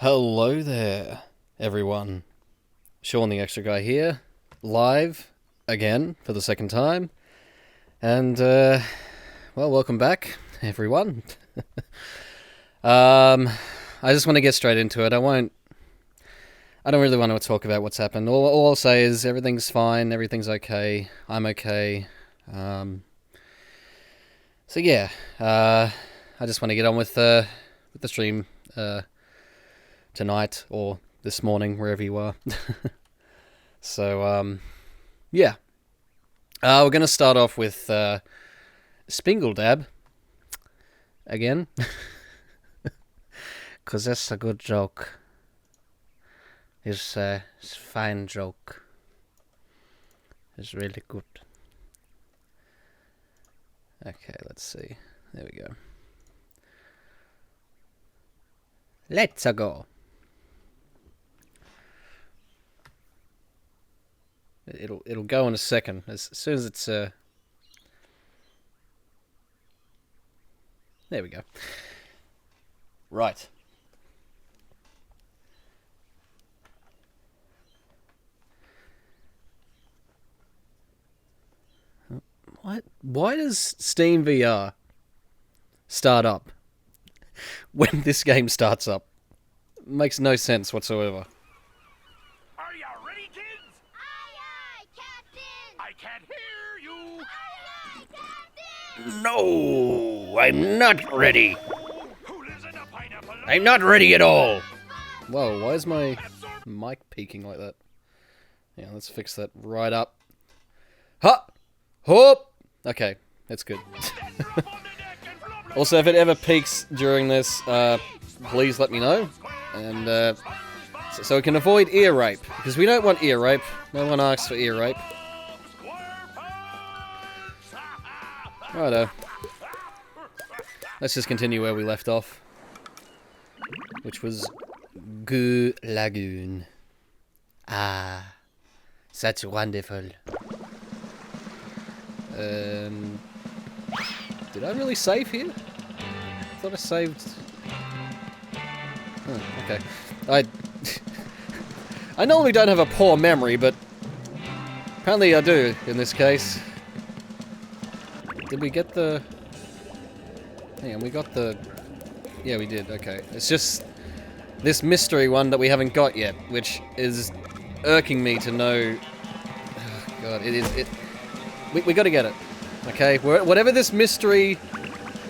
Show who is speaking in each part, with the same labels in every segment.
Speaker 1: Hello there, everyone. Sean the Extra Guy here, live again for the second time. And, well, welcome back, everyone. I just want to get straight into it. I don't really want to talk about what's happened. All I'll say is everything's fine, everything's okay, I'm okay. So yeah, I just want to get on with the stream, tonight or this morning, wherever you are. So, yeah. We're going to start off with Spenglebro again. Because that's a good joke. It's a fine joke. It's really good. Okay, let's see. There we go. Let's go. It'll go in a second. As soon as it's there we go. Right. What? Why does Steam VR start up when this game starts up? Makes no sense whatsoever.
Speaker 2: Are you ready, kids?
Speaker 3: Aye, aye, Captain!
Speaker 2: I can't hear you!
Speaker 3: Aye, aye, Captain!
Speaker 1: No, I'm not ready.
Speaker 2: Who lives in a pineapple?
Speaker 1: I'm not ready at all. Whoa, why is my mic peaking like that? Yeah, let's fix that right up. Ha! Hop! Okay, that's good. Also, if it ever peaks during this, please let me know. And, so we can avoid ear rape. Because we don't want ear rape. No one asks for ear rape. Righto. Let's just continue where we left off. Which was Goo Lagoon. Ah, such wonderful. Did I really save here? I thought I saved. Oh, okay. I normally don't have a poor memory, but apparently I do in this case. Did we get the? Hang on, we got the. Yeah, we did. Okay, it's just this mystery one that we haven't got yet, which is irking me to know. Oh, God, it is. We got to get it. Okay, whatever this mystery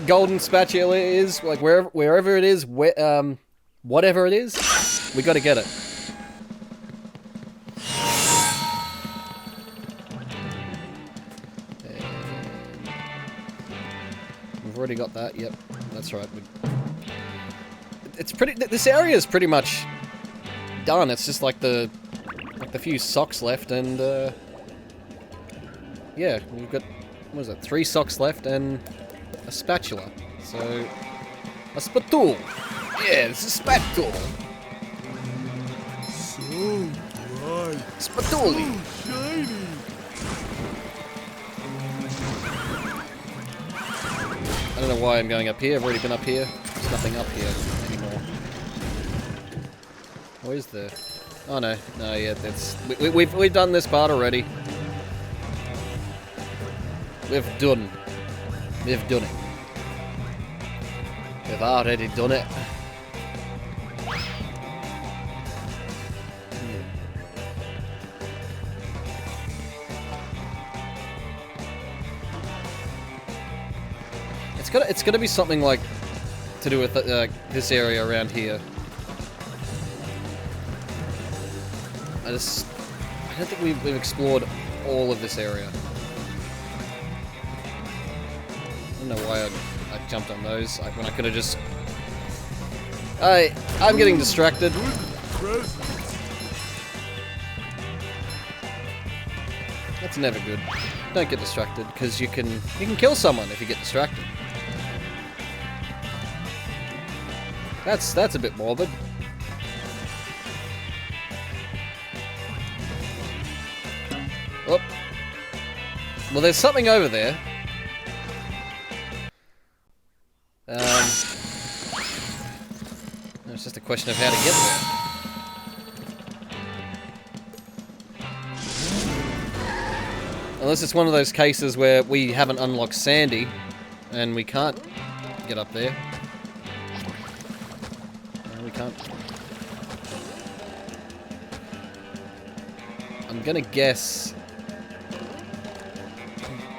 Speaker 1: golden spatula is, like wherever it is, whatever it is, we got to get it. And we've already got that. Yep, that's right. It's pretty. This area is pretty much done. It's just like the few socks left, and yeah, we've got. What is it? 3 socks left and a spatula. So, a spatool. Yeah, it's a spatool.
Speaker 4: So bright.
Speaker 1: Spatooli.
Speaker 4: So shiny.
Speaker 1: I don't know why I'm going up here. I've already been up here. There's nothing up here anymore. Or is there? Oh no, no, yeah, that's we've done this part already. We've done it. We've already done it. It's gotta be something like to do with this area around here. I don't think we've explored all of this area. I don't know why I jumped on those when I could have just. I'm getting distracted. That's never good. Don't get distracted because you can kill someone if you get distracted. That's a bit morbid. Oh. Well, there's something over there. It's just a question of how to get there. Unless it's one of those cases where we haven't unlocked Sandy, and we can't get up there. No, we can't. I'm gonna guess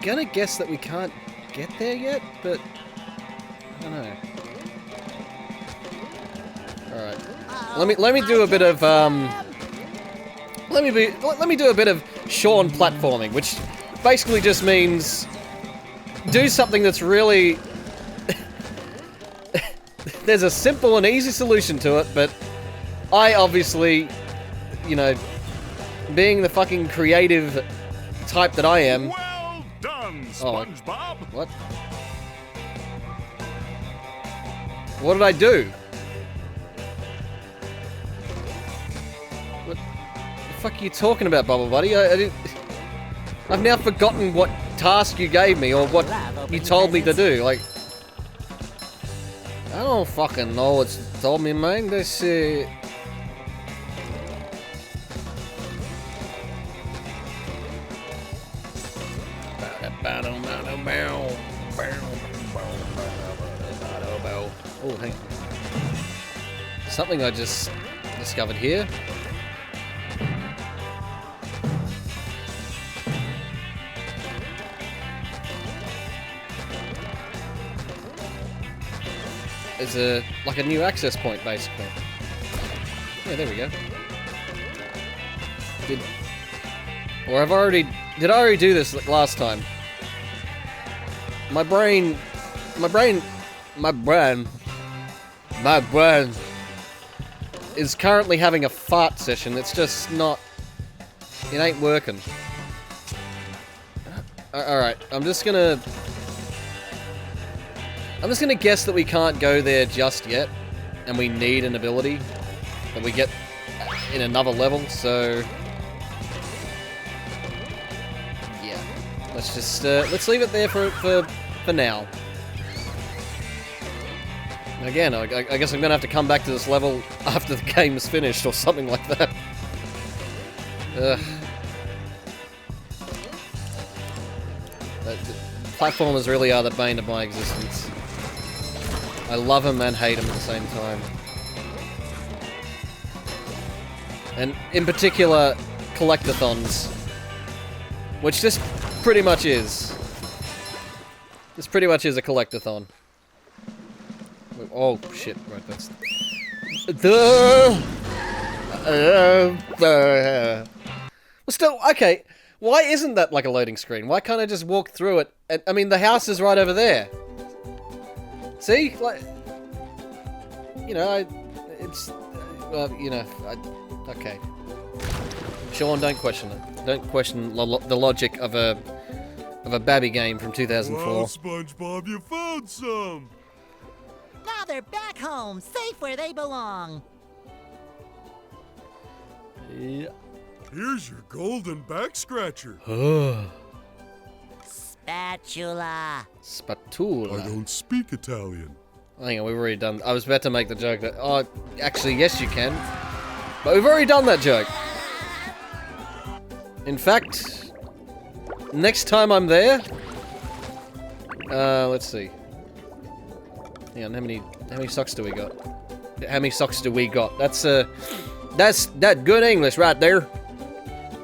Speaker 1: that we can't get there yet, but I don't know. All right, let me do a bit of let me do a bit of Sean platforming, which basically just means do something that's really there's a simple and easy solution to it, but I obviously, you know, being the fucking creative type that I am.
Speaker 2: Well done, SpongeBob.
Speaker 1: What? What did I do? What the fuck are you talking about, Bubble Buddy? I've now forgotten what task you gave me or what you told me to do. Like, I don't fucking know what you told me, man. This oh, hey. Something I just discovered here. It's like a new access point, basically. Yeah, there we go. Did I already do this last time? My brain is currently having a fart session. It's just not. It ain't working. Alright, I'm just gonna guess that we can't go there just yet, and we need an ability that we get in another level, so yeah. Let's just let's leave it there for now. Again, I guess I'm gonna have to come back to this level after the game is finished or something like that. Platformers really are the bane of my existence. I love them and hate them at the same time. And in particular, collectathons. Which this pretty much is. This pretty much is a collectathon. Oh shit, right, that's... Well, still, okay, why isn't that like a loading screen? Why can't I just walk through it? And, I mean, the house is right over there. See? Like, you know, it's... well, you know, okay. Sean, don't question it. Don't question the logic of a babby game from 2004.
Speaker 4: Wow, SpongeBob, you found some!
Speaker 5: Now they're back home, safe where they belong.
Speaker 1: Yeah.
Speaker 4: Here's your golden back scratcher.
Speaker 5: Spatula.
Speaker 1: Spatula.
Speaker 4: I don't speak Italian.
Speaker 1: Hang on, we've already done... I was about to make the joke that... oh, actually, yes you can. But we've already done that joke. In fact, next time I'm there... let's see. Hang on, how many socks do we got? How many socks do we got? That's that good English right there.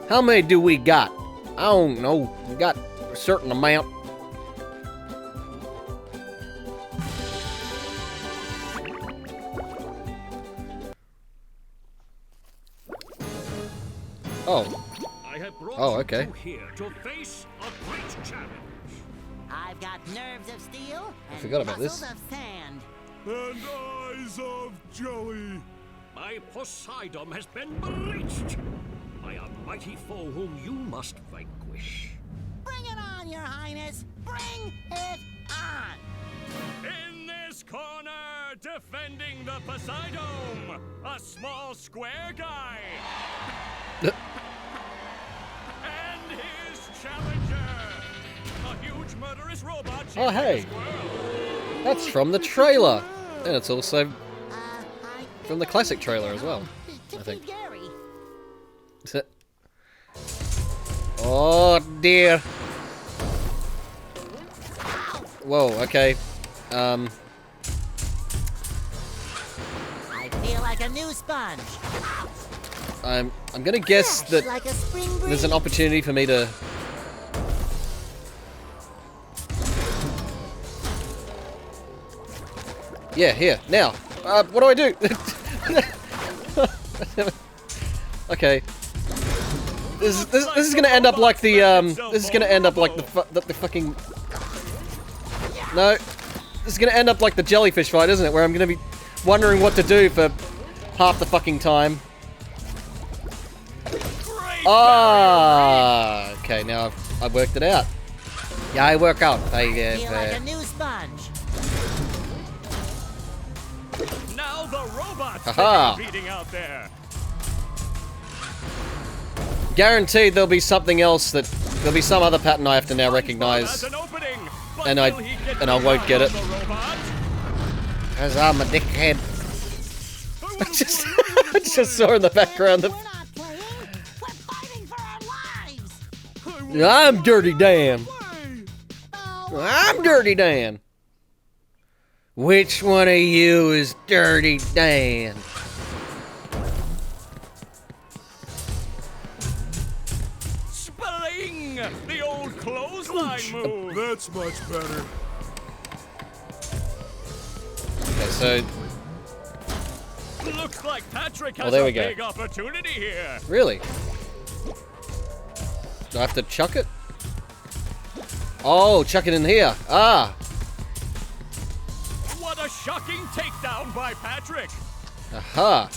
Speaker 1: How many do we got? I don't know. We got a certain amount. Oh.
Speaker 2: I have brought
Speaker 1: okay.
Speaker 2: you here to face a great challenge.
Speaker 5: I've got nerves of steel and
Speaker 1: forgot about
Speaker 5: muscles
Speaker 1: this.
Speaker 5: of sand.
Speaker 4: And eyes of jelly.
Speaker 2: My Poseidon has been breached by a mighty foe whom you must vanquish.
Speaker 5: Bring it on, Your Highness. Bring it on.
Speaker 2: In this corner, defending the Poseidon, a small square guy. And his challenger, a huge murderous robot.
Speaker 1: Oh, hey.
Speaker 2: Squirrel.
Speaker 1: That's from the trailer. And it's also... from the classic trailer as well.
Speaker 5: Tipsy
Speaker 1: think.
Speaker 5: Gary.
Speaker 1: Oh dear. Whoa, okay.
Speaker 5: I feel like a new sponge.
Speaker 1: I'm gonna guess
Speaker 5: Fresh
Speaker 1: that
Speaker 5: like a spring breeze.
Speaker 1: there's an opportunity for me to... Yeah, here, now. What do I do? Okay. This is gonna end up like the this is gonna end up like the fucking... No. This is gonna end up like the jellyfish fight, isn't it? Where I'm gonna be wondering what to do for half the fucking time. Ah, okay, now I've worked it out. Yeah, I work out. I
Speaker 5: feel like a new sponge.
Speaker 2: Now the robots
Speaker 1: Haha.
Speaker 2: beating out there.
Speaker 1: Guaranteed there'll be something else there'll be some other pattern I have to now
Speaker 2: SpongeBob
Speaker 1: recognize,
Speaker 2: has an opening, but
Speaker 1: and
Speaker 2: will he get
Speaker 1: I won't
Speaker 2: around
Speaker 1: get it.
Speaker 2: the robot?
Speaker 1: Cause I'm a dickhead. I just saw in the background
Speaker 5: We're
Speaker 1: that
Speaker 5: not playing. We're fighting for our lives.
Speaker 1: I'm Dirty Dan.
Speaker 5: Oh,
Speaker 1: I'm Dirty Dan. Which one of you is Dirty Dan?
Speaker 2: Spilling! The old clothesline move.
Speaker 4: That's much better.
Speaker 1: Okay, so
Speaker 2: Looks like Patrick has
Speaker 1: there
Speaker 2: a
Speaker 1: we go.
Speaker 2: big opportunity here.
Speaker 1: really, do I have to chuck it? Oh, chuck it in here. Ah,
Speaker 2: What a shocking takedown by Patrick.
Speaker 1: aha.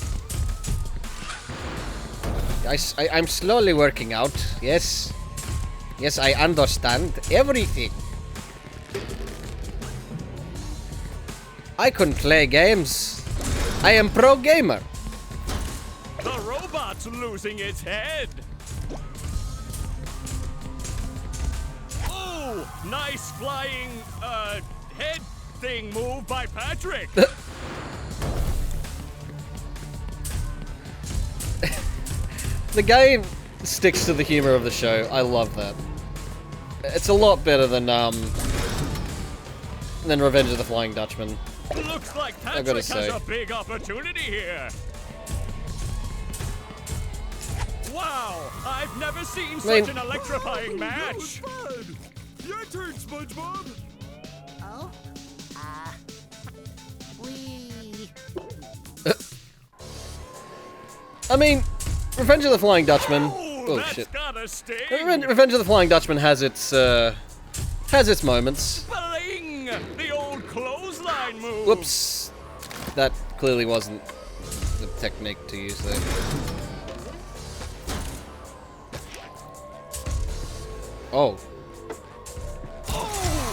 Speaker 1: I'm slowly working out. Yes. Yes, I understand everything. I can play games. I am pro gamer.
Speaker 2: The robot's losing its head. Oh, nice flying, head thing move by Patrick.
Speaker 1: The game sticks to the humor of the show. I love that. It's a lot better than Revenge of the Flying Dutchman.
Speaker 2: Looks like
Speaker 1: gotta
Speaker 2: Patrick
Speaker 1: say.
Speaker 2: has a big opportunity here. Wow, I've never seen
Speaker 1: mean-
Speaker 2: such an electrifying match.
Speaker 4: Fun. Your turn, SpongeBob.
Speaker 5: oh. We.
Speaker 1: I mean, Revenge of the Flying Dutchman.
Speaker 2: Oh,
Speaker 1: Oh
Speaker 2: that's
Speaker 1: shit.
Speaker 2: gotta sting.
Speaker 1: Revenge of the Flying Dutchman has its moments.
Speaker 2: Bling! The old clothesline move.
Speaker 1: Whoops. That clearly wasn't the technique to use there. Oh.
Speaker 2: Oh,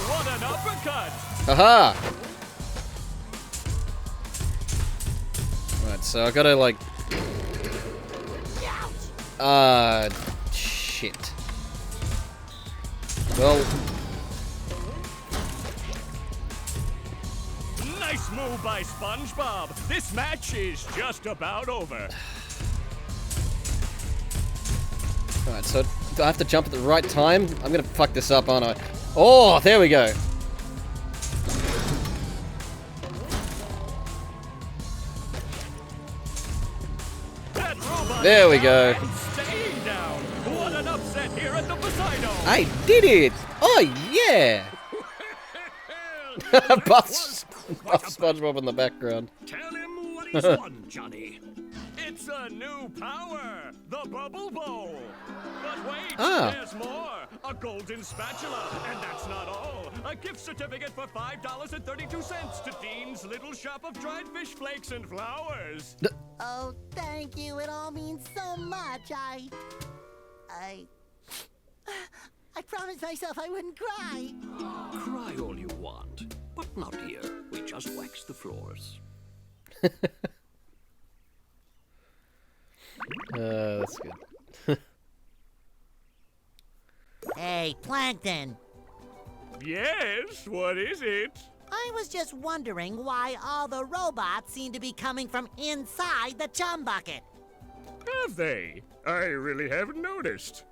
Speaker 2: what an uppercut!
Speaker 1: Haha! Right, so I gotta like... shit. Well...
Speaker 2: Nice move by SpongeBob. This match is just about over.
Speaker 1: Alright, so do I have to jump at the right time? I'm gonna fuck this up, aren't I? Oh, there we go.
Speaker 2: That robot
Speaker 1: There we
Speaker 2: is
Speaker 1: go.
Speaker 2: down and staying down. What an upset here at the Poseidon.
Speaker 1: I did it! Oh, yeah! Buff SpongeBob in the background.
Speaker 2: Tell him what he's won, Johnny. It's a new power, the Bubble Bowl. But wait, there's more. A golden spatula, and that's not all. A gift certificate for $5.32 to Dean's Little Shop of Dried Fish Flakes and Flowers.
Speaker 5: Oh, thank you. It all means so much. I promised myself I wouldn't cry.
Speaker 2: Cry all you want, but not here. We just wax the floors.
Speaker 1: That's good.
Speaker 5: Hey, Plankton.
Speaker 2: Yes, what is it?
Speaker 5: I was just wondering why all the robots seem to be coming from inside the chum bucket.
Speaker 2: Have they? I really haven't noticed.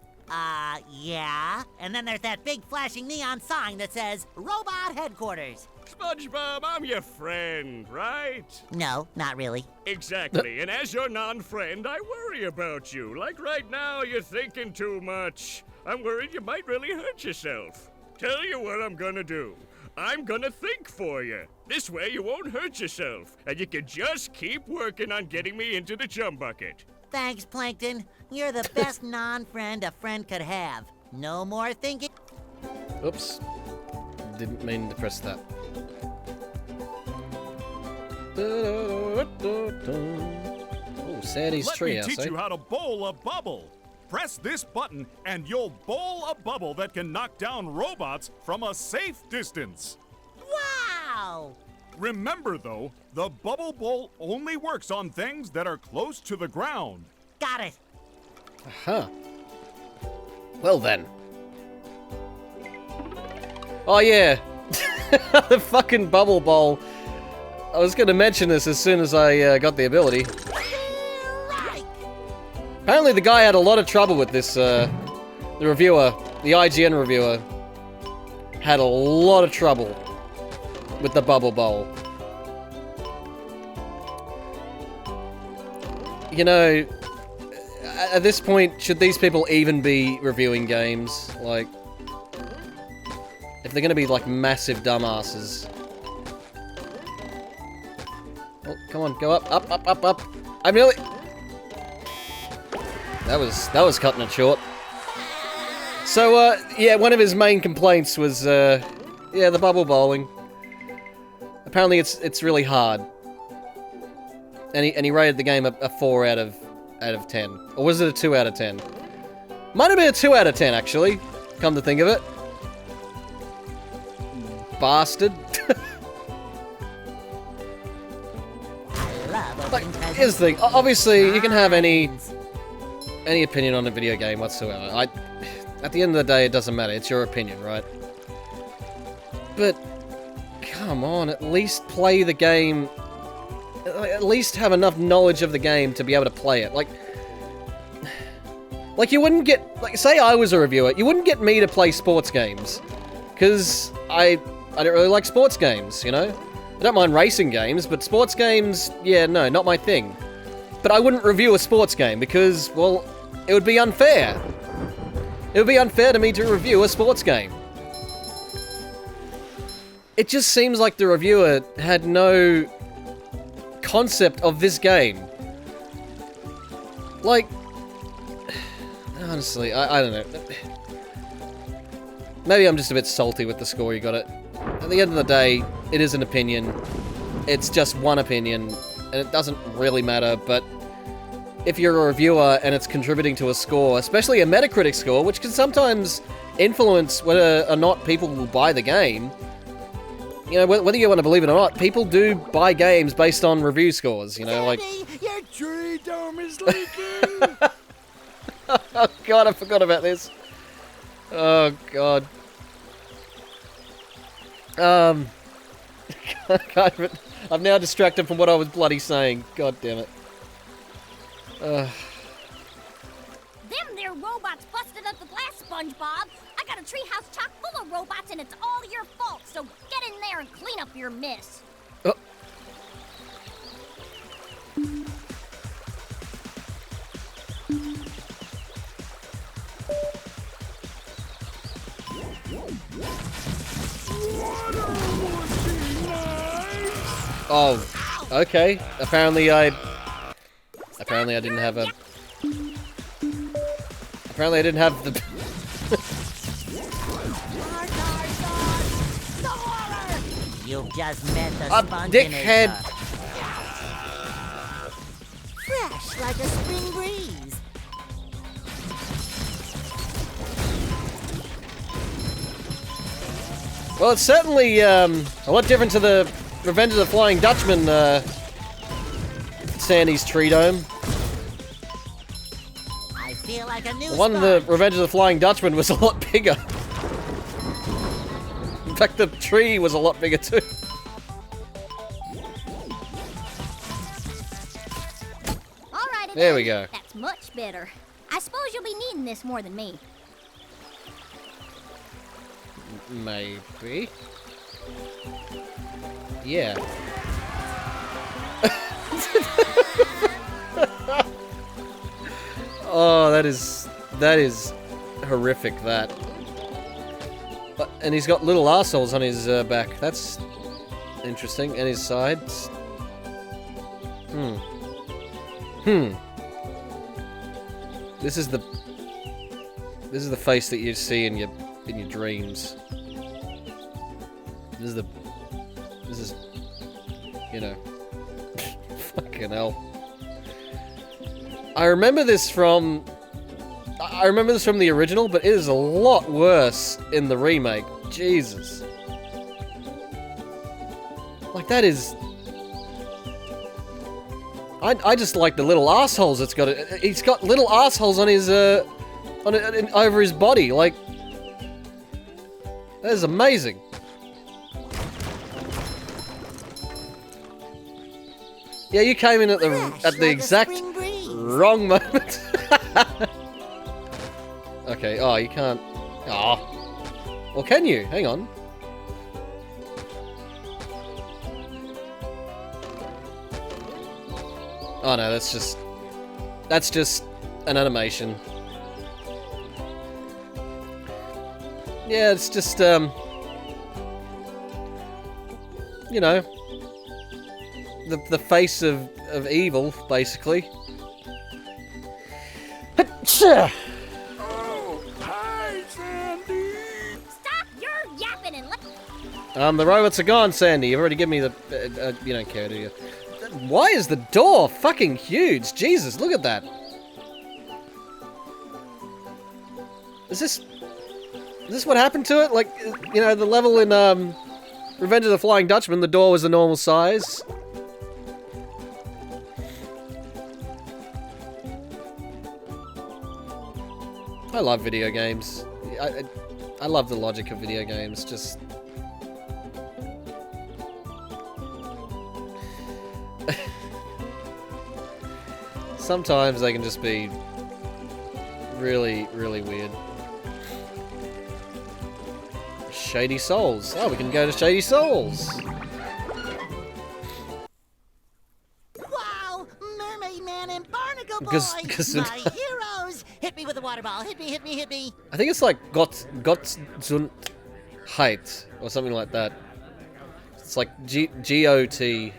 Speaker 5: Yeah. And then there's that big flashing neon sign that says Robot Headquarters.
Speaker 2: SpongeBob, I'm your friend, right?
Speaker 5: No, not really.
Speaker 2: Exactly, and as your non-friend, I worry about you. Like right now, you're thinking too much. I'm worried you might really hurt yourself. Tell you what I'm gonna do. I'm gonna think for you. This way you won't hurt yourself, and you can just keep working on getting me into the chum bucket.
Speaker 5: Thanks, Plankton. You're the best non-friend a friend could have. No more thinking.
Speaker 1: Oops. Didn't mean to press that. Oh, Sandy's treehouse.
Speaker 4: Let me teach you how to bowl a bubble. Press this button and you'll bowl a bubble that can knock down robots from a safe distance.
Speaker 5: Wow!
Speaker 4: Remember though, the bubble bowl only works on things that are close to the ground.
Speaker 5: Got it.
Speaker 1: Huh. Well then. Oh yeah. The fucking bubble bowl. I was gonna mention this as soon as I got the ability.
Speaker 5: Right.
Speaker 1: Apparently the guy had a lot of trouble with this, the reviewer, the IGN reviewer, had a lot of trouble with the bubble bowl. You know, at this point, should these people even be reviewing games? Like, if they're gonna be like massive dumbasses. Oh, come on, go up, up, up, up, up. I'm really... That was cutting it short. So, yeah, one of his main complaints was, yeah, the bubble bowling. Apparently it's really hard. And he rated the game a 4 out of 10. Or was it a 2 out of 10? Might have been a 2 out of 10, actually, come to think of it. Bastard. Like, here's the thing. Obviously, you can have any opinion on a video game whatsoever. At the end of the day, it doesn't matter. It's your opinion, right? But, come on, at least play the game. At least have enough knowledge of the game to be able to play it. Like you wouldn't get... Like, say I was a reviewer, you wouldn't get me to play sports games. Because I don't really like sports games, you know? I don't mind racing games, but sports games, yeah, no, not my thing. But I wouldn't review a sports game because, well, it would be unfair. It would be unfair to me to review a sports game. It just seems like the reviewer had no concept of this game. Like, honestly, I don't know. Maybe I'm just a bit salty with the score you got it. At the end of the day, it is an opinion. It's just one opinion, and it doesn't really matter, but if you're a reviewer and it's contributing to a score, especially a Metacritic score, which can sometimes influence whether or not people will buy the game, you know, whether you want to believe it or not, people do buy games based on review scores, you know, like...
Speaker 5: Your tree dome is leaking!
Speaker 1: Oh god, I forgot about this. Oh god. I'm now distracted from what I was bloody saying. God damn it.
Speaker 3: Them there robots busted up the glass, SpongeBob. I got a treehouse chock full of robots, and it's all your fault. So get in there and clean up your mess.
Speaker 1: Oh. Oh, okay. Apparently I didn't have a... Apparently I didn't have the...
Speaker 5: You've just met the
Speaker 1: dickhead!
Speaker 5: Fresh like a spring breeze.
Speaker 1: Well, it's certainly a lot different to the Revenge of the Flying Dutchman, Sandy's Tree Dome.
Speaker 5: I feel like a new
Speaker 1: The one in the Revenge of the Flying Dutchman was a lot bigger. In fact, the tree was a lot bigger too. There we go.
Speaker 3: That's much better. I suppose you'll be needing this more than me.
Speaker 1: Maybe. Yeah. Oh, that is horrific, that. And he's got little arseholes on his back. That's interesting. And his sides. This is the face that you see in your dreams. This is you know. Fucking hell. I remember this from the original, but it is a lot worse in the remake. Jesus. Like, that is... I just like the little assholes it's got. He's got little assholes on his, over his body. Like, that is amazing. Yeah, you came in at the exact wrong moment. Okay, oh, you can't... Oh. Well, can you? Hang on. Oh no, that's just an animation. Yeah, it's just, you know, the face of evil, basically.
Speaker 4: Oh, hi, Sandy.
Speaker 3: Stop your yapping and let...
Speaker 1: The robots are gone, Sandy. You've already given me the... you don't care, do you? Why is the door fucking huge? Jesus, look at that. Is this what happened to it? Like, you know, the level in, Revenge of the Flying Dutchman, the door was the normal size. I love video games. I love the logic of video games, just... Sometimes they can just be really, really weird. Shady Souls. Oh, we can go to Shady Souls.
Speaker 5: Wow! Mermaid Man and Barnacle Boy! My heroes! Hit me with a water ball. Hit me, hit me, hit me.
Speaker 1: I think it's like Gottsundheit or something like that. It's like G-O-T.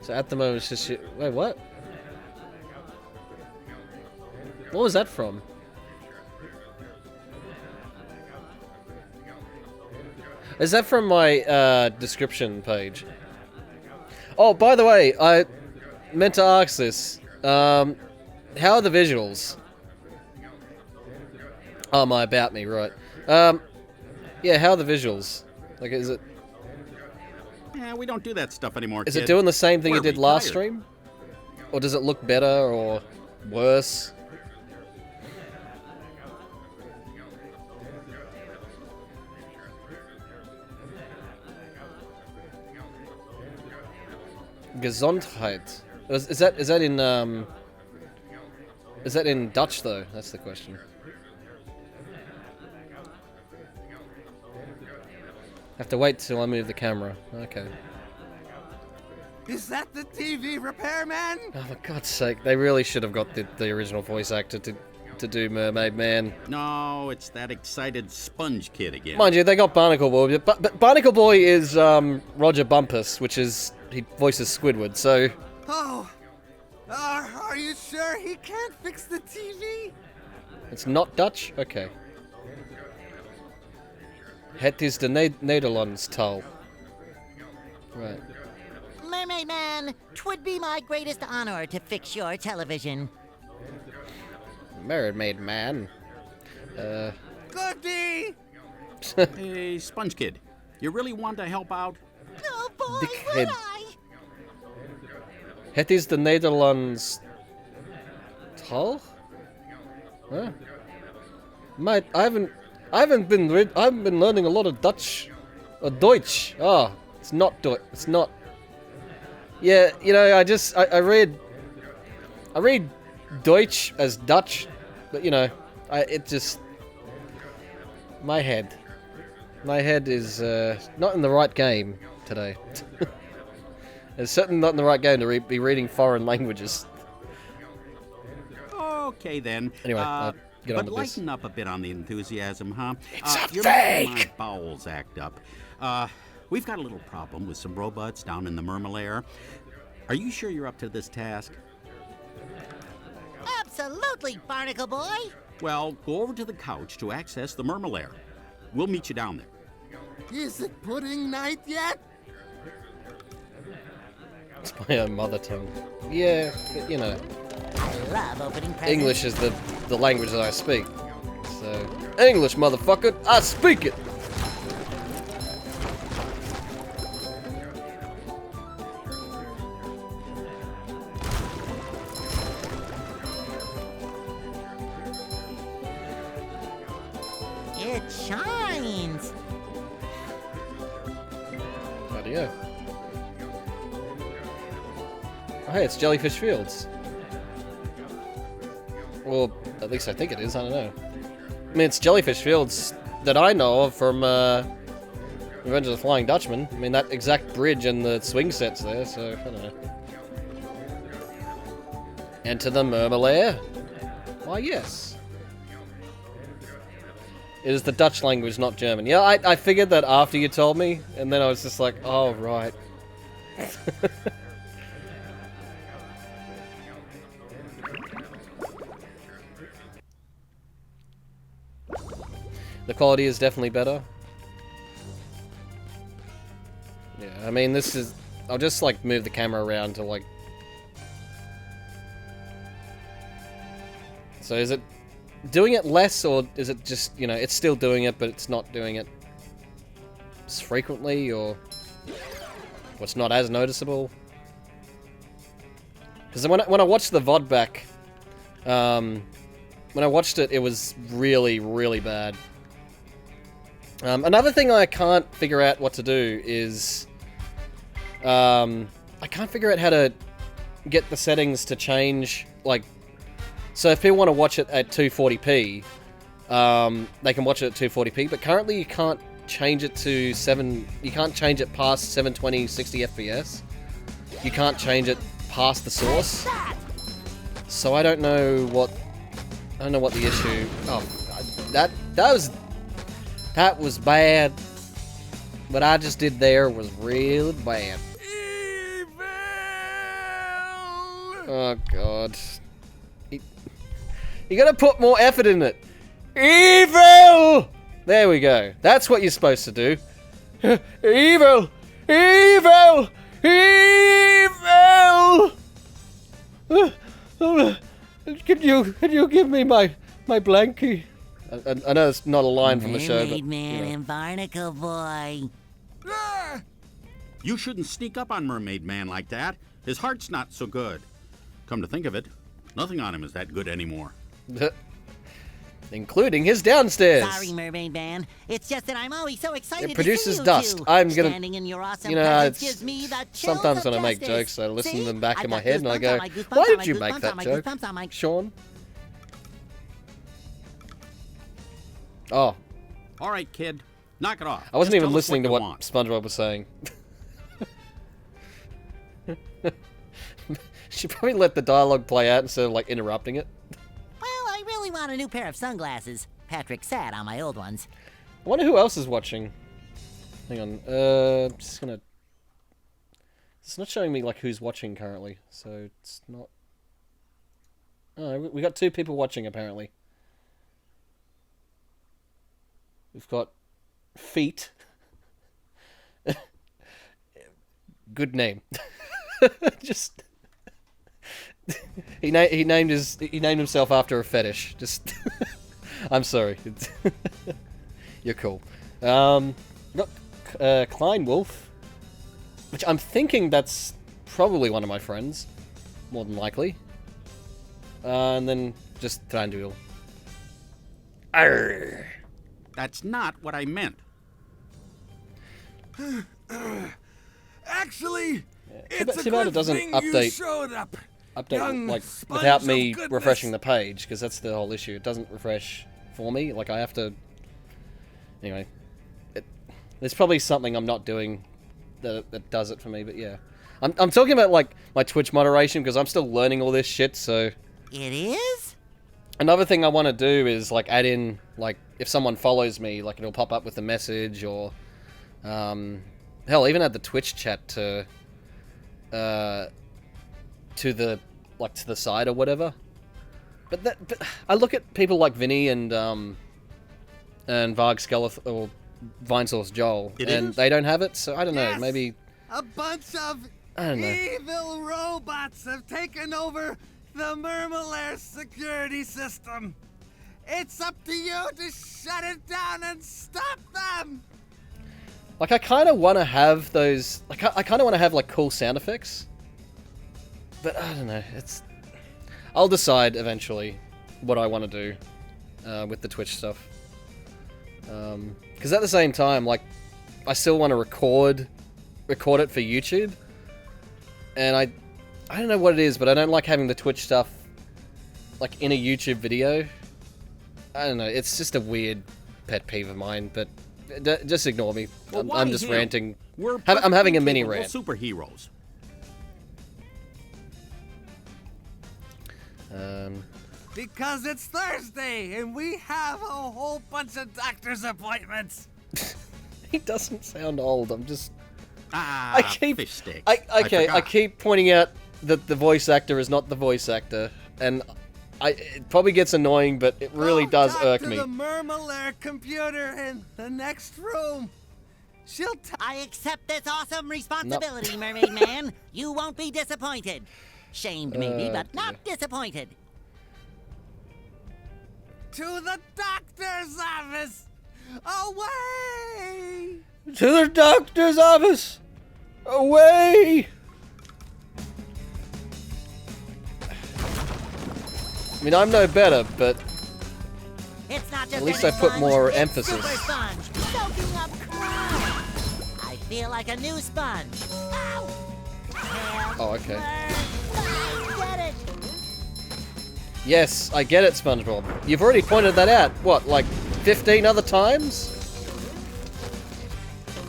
Speaker 1: So at the moment it's just... Wait, what? What was that from? Is that from my description page? Oh, by the way, I meant to ask this. How are the visuals? Oh, my About Me, right. Yeah, how are the visuals? Like, is it...
Speaker 6: Yeah, we don't do that stuff anymore,
Speaker 1: Is
Speaker 6: kid.
Speaker 1: it doing the same thing
Speaker 6: We're
Speaker 1: it did last
Speaker 6: retired.
Speaker 1: stream? Or does it look better or worse? Gesundheit. Is that in Dutch though? That's the question. Have to wait till I move the camera. Okay.
Speaker 7: Is that the TV repairman?
Speaker 1: Oh, for God's sake, they really should have got the original voice actor to do Mermaid Man.
Speaker 6: No, it's that excited sponge kid again.
Speaker 1: Mind you, they got Barnacle Boy, but Barnacle Boy is Roger Bumpus, which is he voices Squidward. So.
Speaker 7: Oh, are you sure he can't fix the TV?
Speaker 1: It's not Dutch? Okay. Het is de Nederlands taal. Right.
Speaker 5: Mermaid Man, 'twould be my greatest honor to fix your television.
Speaker 1: Mermaid Man.
Speaker 7: Goody!
Speaker 6: Hey, sponge kid, you really want to help out?
Speaker 5: Oh boy,
Speaker 1: Dickhead.
Speaker 5: would I?
Speaker 1: Het is de Nederlands taal? Huh? Mate, I haven't been learning a lot of Dutch or Deutsch. Ah, It's not It's not. Yeah, you know, I read Deutsch as Dutch, but you know, it just my head is not in the right game today. It's certainly not in the right game to be reading foreign languages.
Speaker 6: Okay then.
Speaker 1: Anyway, get on
Speaker 6: but
Speaker 1: with this.
Speaker 6: lighten up a bit on the enthusiasm, huh?
Speaker 1: It's a
Speaker 6: you're making my bowels act up. We've got a little problem with some robots down in the Mermalair. Are you sure you're up to this task?
Speaker 5: Absolutely, Barnacle Boy.
Speaker 6: Well, go over to the couch to access the Mermalair. We'll meet you down there.
Speaker 7: Is it pudding night yet?
Speaker 1: It's my own mother tongue. Yeah, but, you know,
Speaker 5: I love opening presents.
Speaker 1: English is the language that I speak. So, English, motherfucker, I speak it.
Speaker 5: It shines.
Speaker 1: Idea. Oh, hey, it's Jellyfish Fields. Well, at least I think it is. I don't know. I mean, it's Jellyfish Fields that I know of from Revenge of the Flying Dutchman. I mean, that exact bridge and the swing set's there, so I don't know. Enter the Mermalair? Why, yes. It is the Dutch language, not German. Yeah, I figured that after you told me, and then I was just like, oh, right. The quality is definitely better. Yeah, I mean, this is... I'll just, like, move the camera around to, like... So is it doing it less, or is it just, you know, it's still doing it, but it's not doing it as frequently, or what's not as noticeable? Because when I watched the VOD back, when I watched it, it was really, really bad. Another thing I can't figure out what to do is, I can't figure out how to get the settings to change, like, so if people want to watch it at 240p, they can watch it at 240p, but currently you can't change it to you can't change it past 720 60 FPS. You can't change it past the source. So I don't know what the issue. Oh, that was bad. What I just did there was real bad.
Speaker 7: Evil!
Speaker 1: Oh god. You gotta put more effort in it. Evil! There we go. That's what you're supposed to do. Evil! Evil! Evil! Can you give me my blankie? I know it's not a line from the show, but
Speaker 5: Mermaid Man
Speaker 1: you know.
Speaker 5: and Barnacle Boy.
Speaker 6: You shouldn't sneak up on Mermaid Man like that. His heart's not so good. Come to think of it, nothing on him is that good anymore.
Speaker 1: Including his downstairs.
Speaker 5: Sorry, Mermaid Man. It's just that I'm always so excited
Speaker 1: It produces
Speaker 5: to see you
Speaker 1: dust.
Speaker 5: two.
Speaker 1: I'm gonna,
Speaker 5: Standing in your awesome
Speaker 1: you know,
Speaker 5: presence
Speaker 1: it's
Speaker 5: gives me the chills
Speaker 1: sometimes
Speaker 5: of
Speaker 1: when I make
Speaker 5: justice.
Speaker 1: jokes, I listen
Speaker 5: See?
Speaker 1: to them back
Speaker 5: I've
Speaker 1: in my
Speaker 5: got
Speaker 1: head and I
Speaker 5: goosebumps
Speaker 1: go,
Speaker 5: on my goosebumps
Speaker 1: "Why
Speaker 5: on
Speaker 1: did
Speaker 5: my
Speaker 1: you make
Speaker 5: goosebumps
Speaker 1: that
Speaker 5: on my
Speaker 1: joke,
Speaker 5: goosebumps on my-"
Speaker 1: Sean?" Oh,
Speaker 6: All right, kid, knock it off.
Speaker 1: I wasn't
Speaker 6: Just
Speaker 1: even
Speaker 6: tell us
Speaker 1: listening to
Speaker 6: you
Speaker 1: what
Speaker 6: want.
Speaker 1: SpongeBob was saying. Should probably let the dialogue play out instead of like interrupting it.
Speaker 5: Well, I really want a new pair of sunglasses. Patrick sat on my old ones.
Speaker 1: I wonder who else is watching. Hang on, I'm just gonna... It's not showing me like who's watching currently, so it's not... Oh, we got 2 people watching apparently. We've got Feet. Good name. Just... he named himself after a fetish. Just... I'm sorry. You're cool. Got Klein Wolf, which I'm thinking that's probably one of my friends, more than likely. And then just Thranduil. Arrgh.
Speaker 6: That's not what I meant.
Speaker 7: Actually, it's a
Speaker 1: too bad
Speaker 7: good
Speaker 1: it doesn't
Speaker 7: thing
Speaker 1: update-
Speaker 7: you showed up.
Speaker 1: Update
Speaker 7: Young
Speaker 1: like
Speaker 7: sponge
Speaker 1: without
Speaker 7: of
Speaker 1: me
Speaker 7: goodness.
Speaker 1: refreshing the page, because that's the whole issue. It doesn't refresh for me. Like I have to. Anyway, there's probably something I'm not doing that does it for me. But yeah, I'm talking about like my Twitch moderation because I'm still learning all this shit. So
Speaker 5: It is?
Speaker 1: another thing I want to do is like add in like if someone follows me, like it'll pop up with a message or hell, even add the Twitch chat to the side or whatever. But I look at people like Vinny and Varg Skeletor or Vinesource Joel, and they don't have it. So I don't know.
Speaker 7: Yes!
Speaker 1: Maybe
Speaker 7: A bunch of
Speaker 1: I don't know.
Speaker 7: evil robots have taken over the Murmelair security system. It's up to you to shut it down and stop them.
Speaker 1: Like I kind of want to have those. Like I kind of want to have like cool sound effects. But I don't know. I'll decide eventually what I want to do with the Twitch stuff. Because at the same time, like, I still want to record it for YouTube. And I don't know what it is, but I don't like having the Twitch stuff like in a YouTube video. I don't know. It's just a weird pet peeve of mine. But just ignore me.
Speaker 6: Well,
Speaker 1: I'm
Speaker 6: why
Speaker 1: just
Speaker 6: him?
Speaker 1: ranting.
Speaker 6: We're
Speaker 1: I'm having a
Speaker 6: perfectly
Speaker 1: mini
Speaker 6: capable
Speaker 1: rant.
Speaker 6: Superheroes.
Speaker 7: Because it's Thursday and we have a whole bunch of doctor's appointments.
Speaker 1: He doesn't sound old. I'm just.
Speaker 6: Ah,
Speaker 1: I keep.
Speaker 6: fish sticks.
Speaker 1: I
Speaker 6: forgot.
Speaker 1: keep pointing out that the voice actor is not the voice actor, and it probably gets annoying, but it really does
Speaker 7: talk
Speaker 1: irk
Speaker 7: to
Speaker 1: me.
Speaker 7: the Murmelair computer in the next room. She'll
Speaker 5: I accept this awesome responsibility, Mermaid Man. You won't be disappointed. Shamed maybe, but not disappointed.
Speaker 7: to the doctor's office. Away!
Speaker 1: To the doctor's office! Away! I mean, I'm no better, but
Speaker 5: It's not just
Speaker 1: At least
Speaker 5: any
Speaker 1: I put
Speaker 5: sponge,
Speaker 1: more
Speaker 5: it's
Speaker 1: emphasis.
Speaker 5: Super sponge, soaking up crime. I feel like a new sponge. Ow! Help
Speaker 1: Oh, okay.
Speaker 5: I get it.
Speaker 1: yes, I get it, SpongeBob. You've already pointed that out. What, like 15 other times?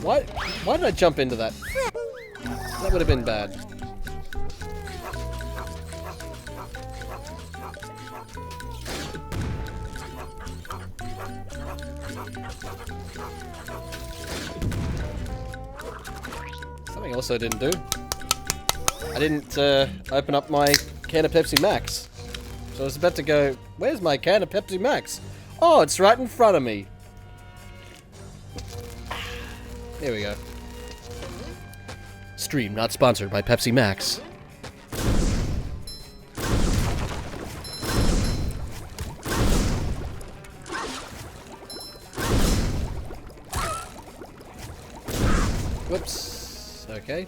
Speaker 1: Why did I jump into that? That would have been bad. Something else I didn't do. I didn't open up my can of Pepsi Max. So I was about to go, where's my can of Pepsi Max? Oh, it's right in front of me. Here we go. Stream not sponsored by Pepsi Max. Whoops. Okay.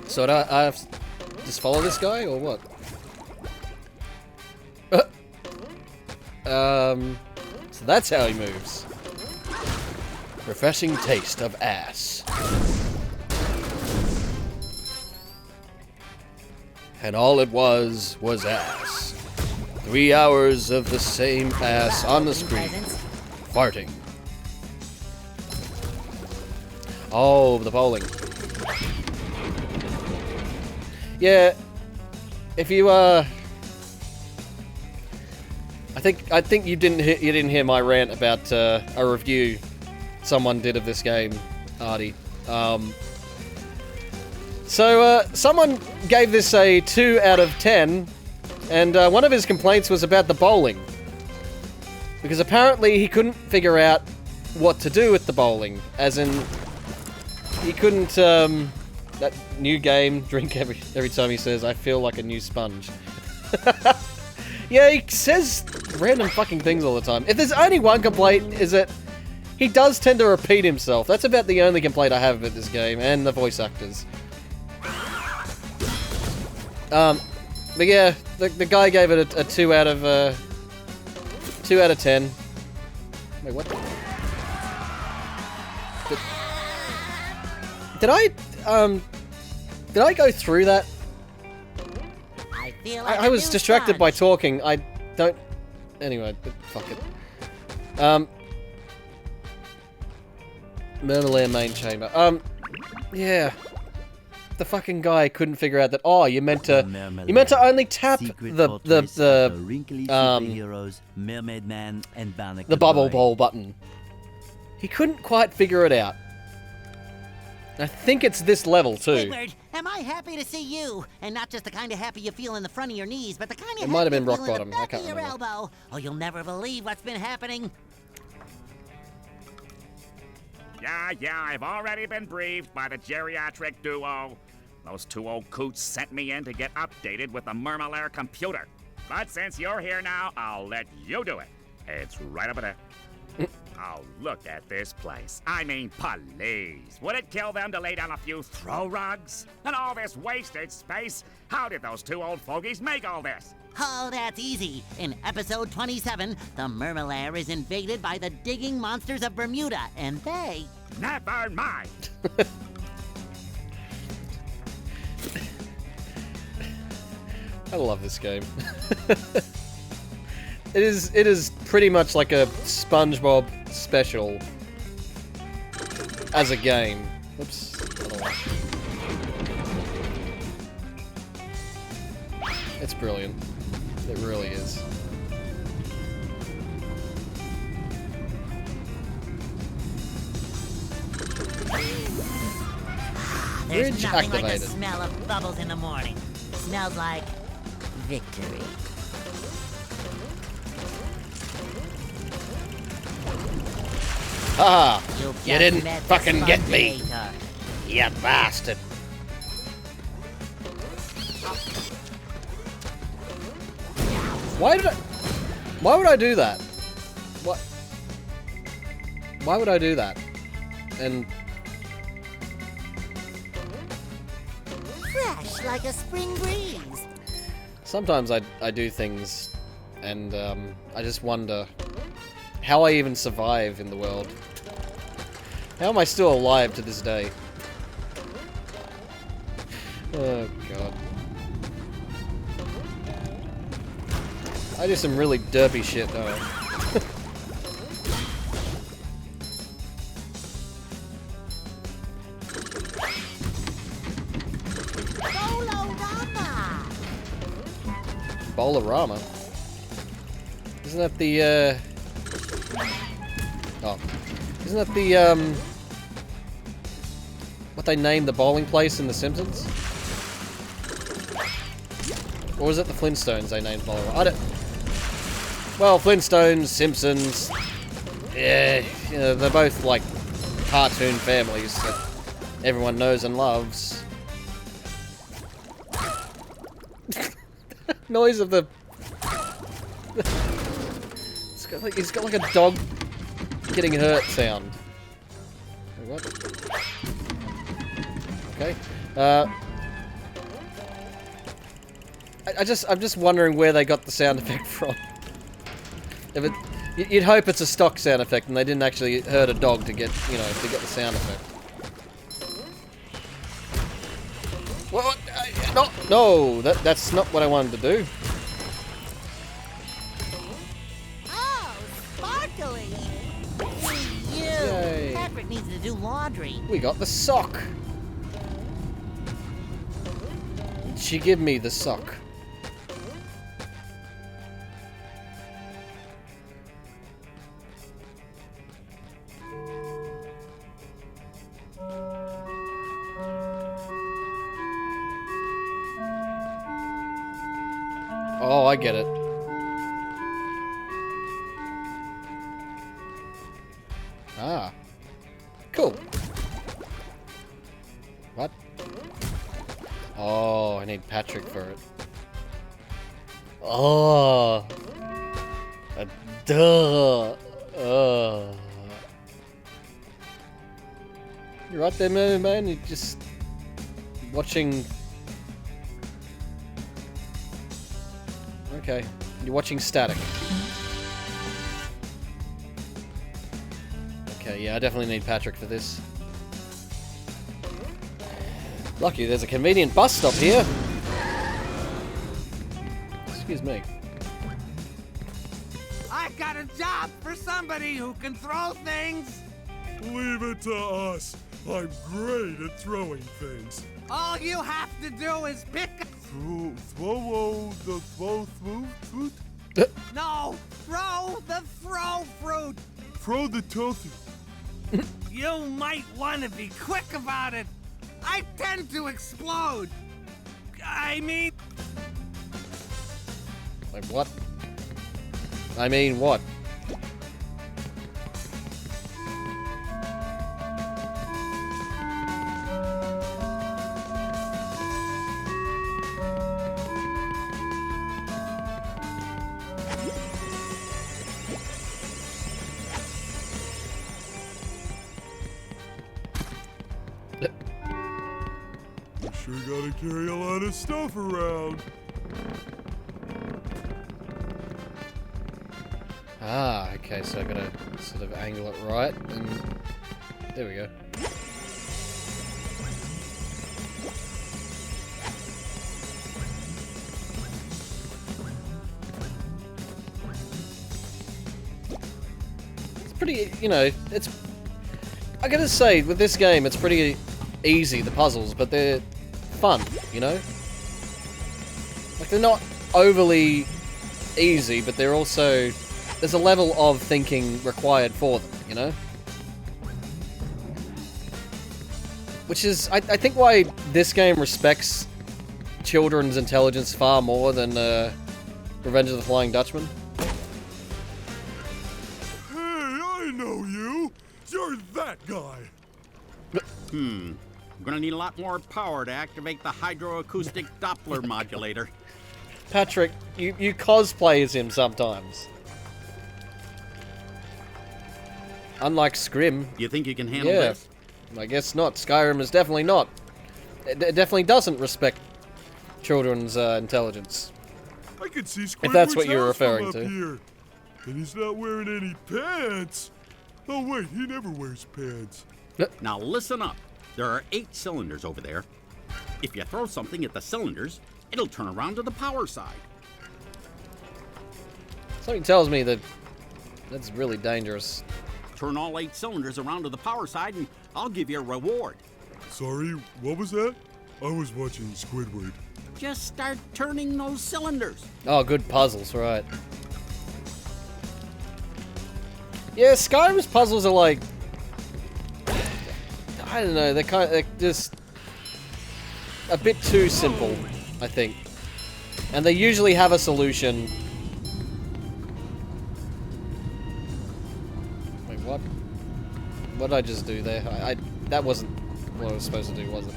Speaker 1: So do I have to just follow this guy or what? So that's how he moves. Refreshing taste of ass. And all it was ass. 3 hours of the same ass on the screen. Farting. Oh, the bowling. Yeah, if you I think you didn't hear my rant about a review someone did of this game, Artie. So someone gave this a 2 out of 10, and one of his complaints was about the bowling, because apparently he couldn't figure out what to do with the bowling, as in he couldn't. That new game, drink every time he says, I feel like a new sponge. Yeah, he says random fucking things all the time. If there's only one complaint, is that he does tend to repeat himself. That's about the only complaint I have about this game, and the voice actors. But yeah, the guy gave it a 2 out of 10. Wait, what? Did I go through that?
Speaker 5: I feel like
Speaker 1: I was
Speaker 5: a new
Speaker 1: distracted by
Speaker 5: sponge.
Speaker 1: talking. I don't... Anyway, fuck it. Murmulaire main chamber. Yeah. The fucking guy couldn't figure out that, oh, you meant to only tap the
Speaker 8: wrinkly superheroes, Mermaid Man and Barnacle
Speaker 1: bubble
Speaker 8: Boy.
Speaker 1: bowl button. He couldn't quite figure it out. I think it's this level, too.
Speaker 5: Squidward, am I happy to see you? And not just the kind of happy you feel in the front of your knees, but the kind of
Speaker 1: It might have
Speaker 5: happy
Speaker 1: been
Speaker 5: you
Speaker 1: rock
Speaker 5: feel in
Speaker 1: bottom,
Speaker 5: the
Speaker 1: I
Speaker 5: back
Speaker 1: can't
Speaker 5: of your
Speaker 1: remember.
Speaker 5: elbow. Oh, you'll never believe what's been happening.
Speaker 9: Yeah, I've already been briefed by the geriatric duo. Those two old coots sent me in to get updated with the Murmulaire computer. But since you're here now, I'll let you do it. It's right over there. Oh, look at this place. I mean, please. Would it kill them to lay down a few throw rugs? And all this wasted space? How did those two old fogies make all this?
Speaker 5: Oh, that's easy. In episode 27, the Murmulaire is invaded by the digging monsters of Bermuda, and they...
Speaker 9: Never mind.
Speaker 1: I love this game. It is pretty much like a SpongeBob special as a game. Oops. Another one. It's brilliant. It really is.
Speaker 5: There's
Speaker 1: Bridge
Speaker 5: nothing like the
Speaker 1: activated.
Speaker 5: smell of bubbles in the morning. Smells like victory.
Speaker 1: Haha!
Speaker 5: You've
Speaker 1: You
Speaker 5: just
Speaker 1: didn't
Speaker 5: met the
Speaker 1: fucking get me,
Speaker 5: Spongeator.
Speaker 1: you bastard! Why would I do that? What? Why would I do that? And
Speaker 5: Fresh like a spring breeze.
Speaker 1: sometimes I do things, and I just wonder how I even survive in the world. How am I still alive to this day? Oh god. I do some really derpy shit, don't I?
Speaker 5: Bolorama.
Speaker 1: Bolarama? Isn't that the, Oh. Isn't that the, what they named the bowling place in The Simpsons? Or was it the Flintstones they named Bolarama? I don't... Well, Flintstones, Simpsons... Yeah, you know, they're both, like, cartoon families that everyone knows and loves. Noise of the... It's got like a dog getting hurt sound. Wait, what? Okay. I'm just wondering where they got the sound effect from. If it, you'd hope it's a stock sound effect, and they didn't actually hurt a dog to get, you know, to get the sound effect. What? No, that's not what I wanted to do.
Speaker 5: Oh, sparkly. Hey, you.
Speaker 1: Yay.
Speaker 5: Patrick needs to do laundry.
Speaker 1: We got the sock. Did she give me the sock? Oh, I get it. Ah. Cool. What? Oh, I need Patrick for it. Oh. Duh. You're right there, man. You're just watching. Okay, you're watching static. Okay, Yeah, I definitely need Patrick for this. Lucky there's a convenient bus stop here. Excuse me.
Speaker 7: I got a job for somebody who can throw things.
Speaker 4: Leave it to us. I'm great at throwing things.
Speaker 7: All you have to do is pick.
Speaker 4: Throw fruit?
Speaker 7: No, throw the throw fruit.
Speaker 4: Throw the tofu.
Speaker 7: You might want to be quick about it. I tend to explode. I mean...
Speaker 1: Like what? I mean what?
Speaker 4: Sure gotta carry a lot of stuff around.
Speaker 1: Ah, okay, so I gotta sort of angle it right, and there we go. It's pretty, you know, it's... I gotta say, with this game, it's pretty easy, the puzzles, but they're fun, you know? Like, they're not overly easy, but they're also... There's a level of thinking required for them, you know? Which is, I think, why this game respects children's intelligence far more than Revenge of the Flying Dutchman.
Speaker 4: Hey, I know you! You're that guy!
Speaker 6: I'm gonna need a lot more power to activate the hydroacoustic Doppler modulator.
Speaker 1: Patrick, you cosplay as him sometimes. Unlike Scrim.
Speaker 6: You think you can handle
Speaker 1: Yeah,
Speaker 6: this?
Speaker 1: I guess not. Skyrim is definitely not. It definitely doesn't respect children's intelligence.
Speaker 4: I can see Squidward's
Speaker 1: If that's what you're
Speaker 4: house from
Speaker 1: referring
Speaker 4: up
Speaker 1: to.
Speaker 4: Here. And he's not wearing any pants. Oh wait, he never wears pants.
Speaker 6: Now listen up. There are 8 cylinders over there. If you throw something at the cylinders, it'll turn around to the power side.
Speaker 1: Something tells me that that's really dangerous.
Speaker 6: Turn all 8 cylinders around to the power side and I'll give you a reward.
Speaker 4: Sorry, what was that? I was watching Squidward.
Speaker 6: Just start turning those cylinders.
Speaker 1: Oh, good puzzles, right. Yeah, Skyrim's puzzles are like... I don't know, they're just... a bit too simple, I think. And they usually have a solution. Wait, what? What did I just do there? That wasn't what I was supposed to do, was it?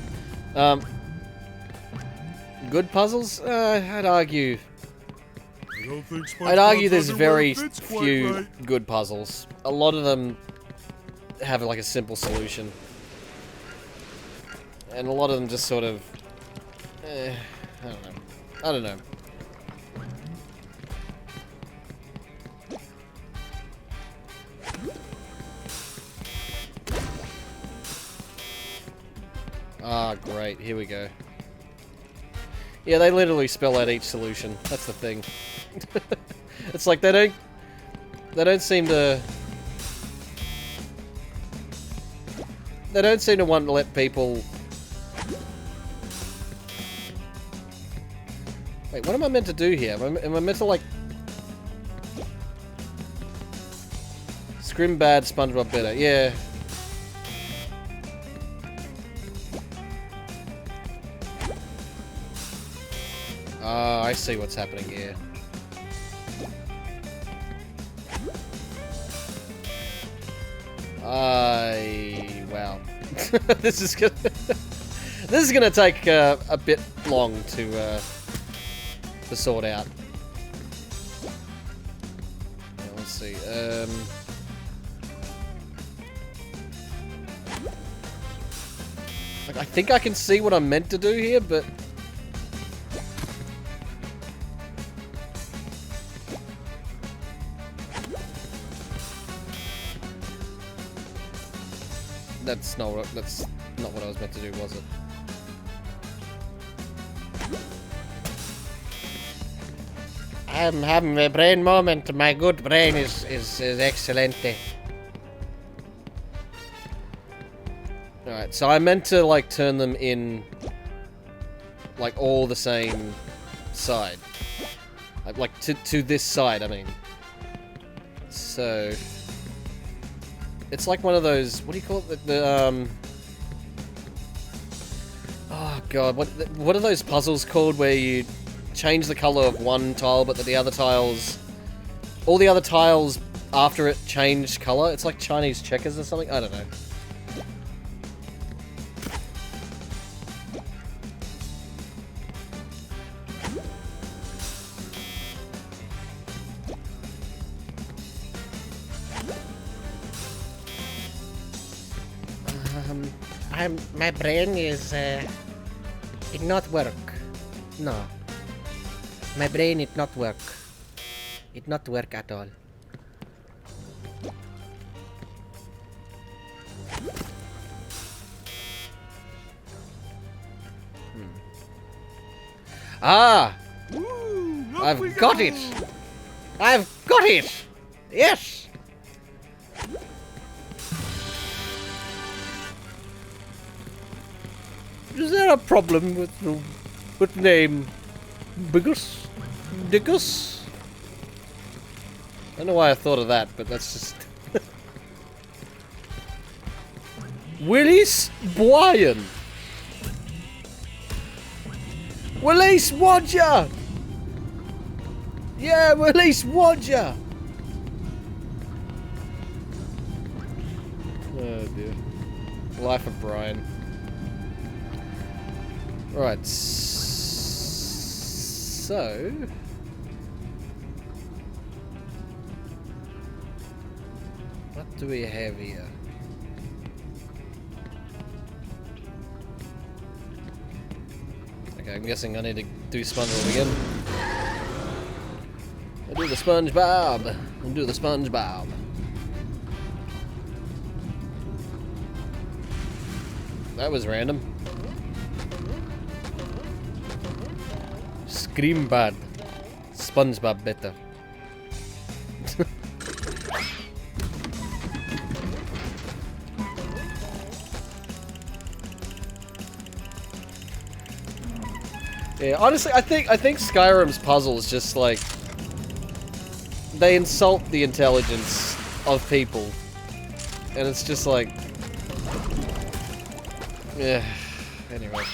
Speaker 1: Good puzzles? I'd argue...
Speaker 4: I don't think
Speaker 1: I'd argue there's
Speaker 4: SpongeBob's underwear
Speaker 1: very
Speaker 4: fits quite
Speaker 1: few
Speaker 4: right.
Speaker 1: good puzzles. A lot of them have like a simple solution. And a lot of them just sort of... I don't know. I don't know. Ah, great. Here we go. Yeah, they literally spell out each solution. That's the thing. It's like they don't seem to... They don't seem to want to let people... Wait, what am I meant to do here? Am I meant to, like... Scrim bad, SpongeBob better. Yeah. Ah, I see what's happening here. Wow. This is gonna take a bit long to sort out. Yeah, let's see. Like, I think I can see what I'm meant to do here, but that's not what I was meant to do, was it? I'm having a brain moment. My good brain is excellent. Alright, so I meant to like turn them in like all the same side. Like to this side, I mean. So it's like one of those, what do you call it? Oh god, what are those puzzles called where you change the color of one tile but that the other tiles, all the other tiles after it change color? It's like Chinese checkers or something? I don't know. My brain is, it not work. No. My brain, it not work. It not work at all. Ah! I've got it! I've got it! Yes! Is there a problem with name Biggus? Dickus? I don't know why I thought of that, but that's just... Willis Boyan! Willis Wadja! Yeah, Willis Wadja! Oh dear. Life of Brian. Right, so... What do we have here? Okay, I'm guessing I need to do SpongeBob again. I'll do the SpongeBob! I'll do the SpongeBob. That was random. Scream bad. SpongeBob better. Yeah, honestly, I think Skyrim's puzzles just like they insult the intelligence of people, and it's just like, yeah. Anyway.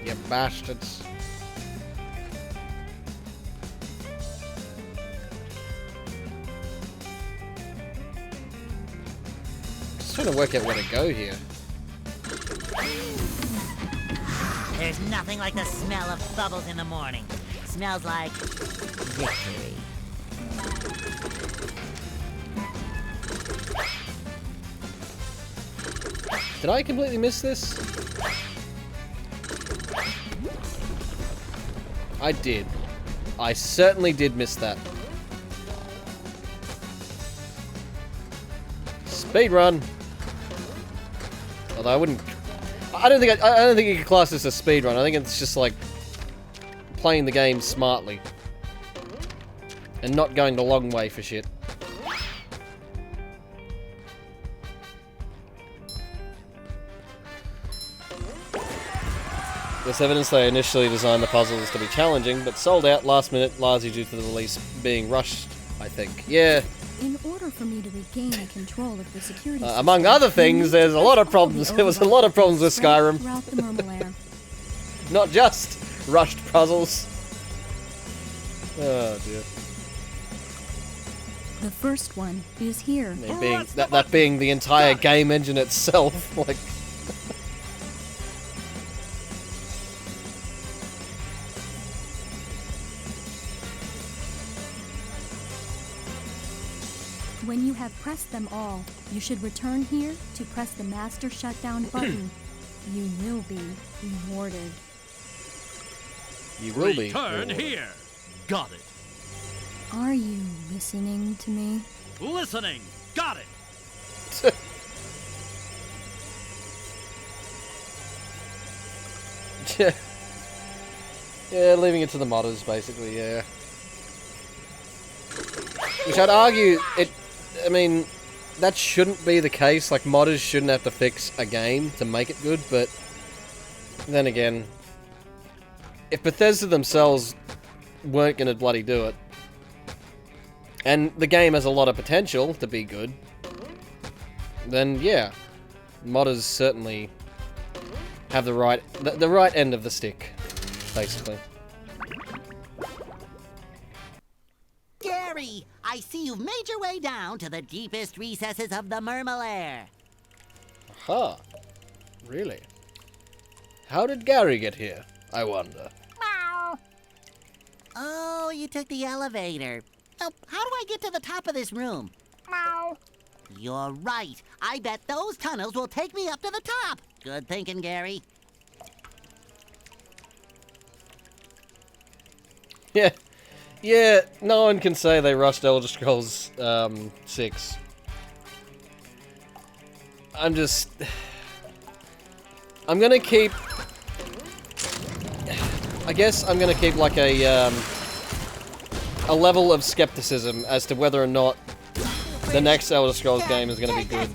Speaker 1: You bastards. Just trying to work out where to go here.
Speaker 5: There's nothing like the smell of bubbles in the morning. Smells like victory.
Speaker 1: Did I completely miss this? I did. I certainly did miss that. Speed run. Although I wouldn't. I don't think you could class this as speed run. I think it's just like playing the game smartly and not going the long way for shit. There's evidence they initially designed the puzzles to be challenging, but sold out last minute, largely due to the release being rushed, I think. Yeah.
Speaker 10: In order for me to regain control of the security system,
Speaker 1: among other things, there's a lot of problems. There was a lot of problems with Skyrim.
Speaker 10: Throughout the Murmelair.
Speaker 1: Not just rushed puzzles. Oh dear.
Speaker 10: The first one is here.
Speaker 1: That being the entire game engine itself, like.
Speaker 10: When you have pressed them all, you should return here to press the master shutdown button. You will be rewarded.
Speaker 1: You will be.
Speaker 2: Return here. Got it.
Speaker 10: Are you listening to me?
Speaker 2: Listening. Got it.
Speaker 1: Yeah, leaving it to the modders, basically, yeah. Which I'd argue, I mean, that shouldn't be the case. Like, modders shouldn't have to fix a game to make it good, but then again, if Bethesda themselves weren't going to bloody do it, and the game has a lot of potential to be good, then yeah, modders certainly have the right end of the stick, basically.
Speaker 5: Gary, I see you've made your way down to the deepest recesses of the Mermalair.
Speaker 1: Aha. Really? How did Gary get here, I wonder?
Speaker 5: Meow. Oh, you took the elevator. Oh, how do I get to the top of this room? Meow. You're right. I bet those tunnels will take me up to the top. Good thinking, Gary.
Speaker 1: Yeah. Yeah, no one can say they rushed Elder Scrolls 6. I'm gonna keep... I guess I'm gonna keep like a level of skepticism as to whether or not the next Elder Scrolls game is gonna be good.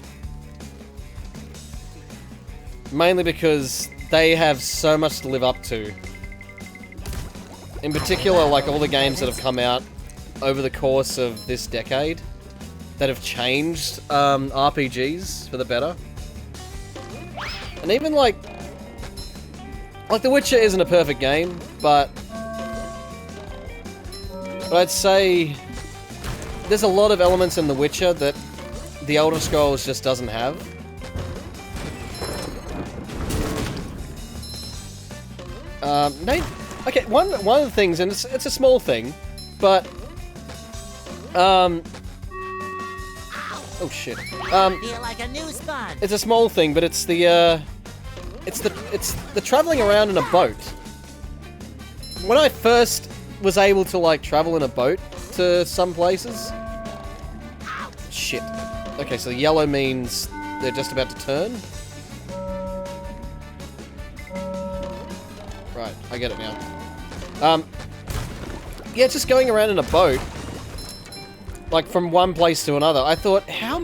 Speaker 1: Mainly because they have so much to live up to. In particular, like all the games that have come out over the course of this decade that have changed RPGs for the better. And even like The Witcher isn't a perfect game, but I'd say there's a lot of elements in The Witcher that the Elder Scrolls just doesn't have. Okay, one of the things, and it's a small thing, but oh shit.
Speaker 5: Feel like a new sponge.
Speaker 1: It's a small thing, but it's the traveling around in a boat. When I first was able to like travel in a boat to some places, shit. Okay, so yellow means they're just about to turn. Right, I get it now. Yeah, just going around in a boat, like from one place to another. I thought, how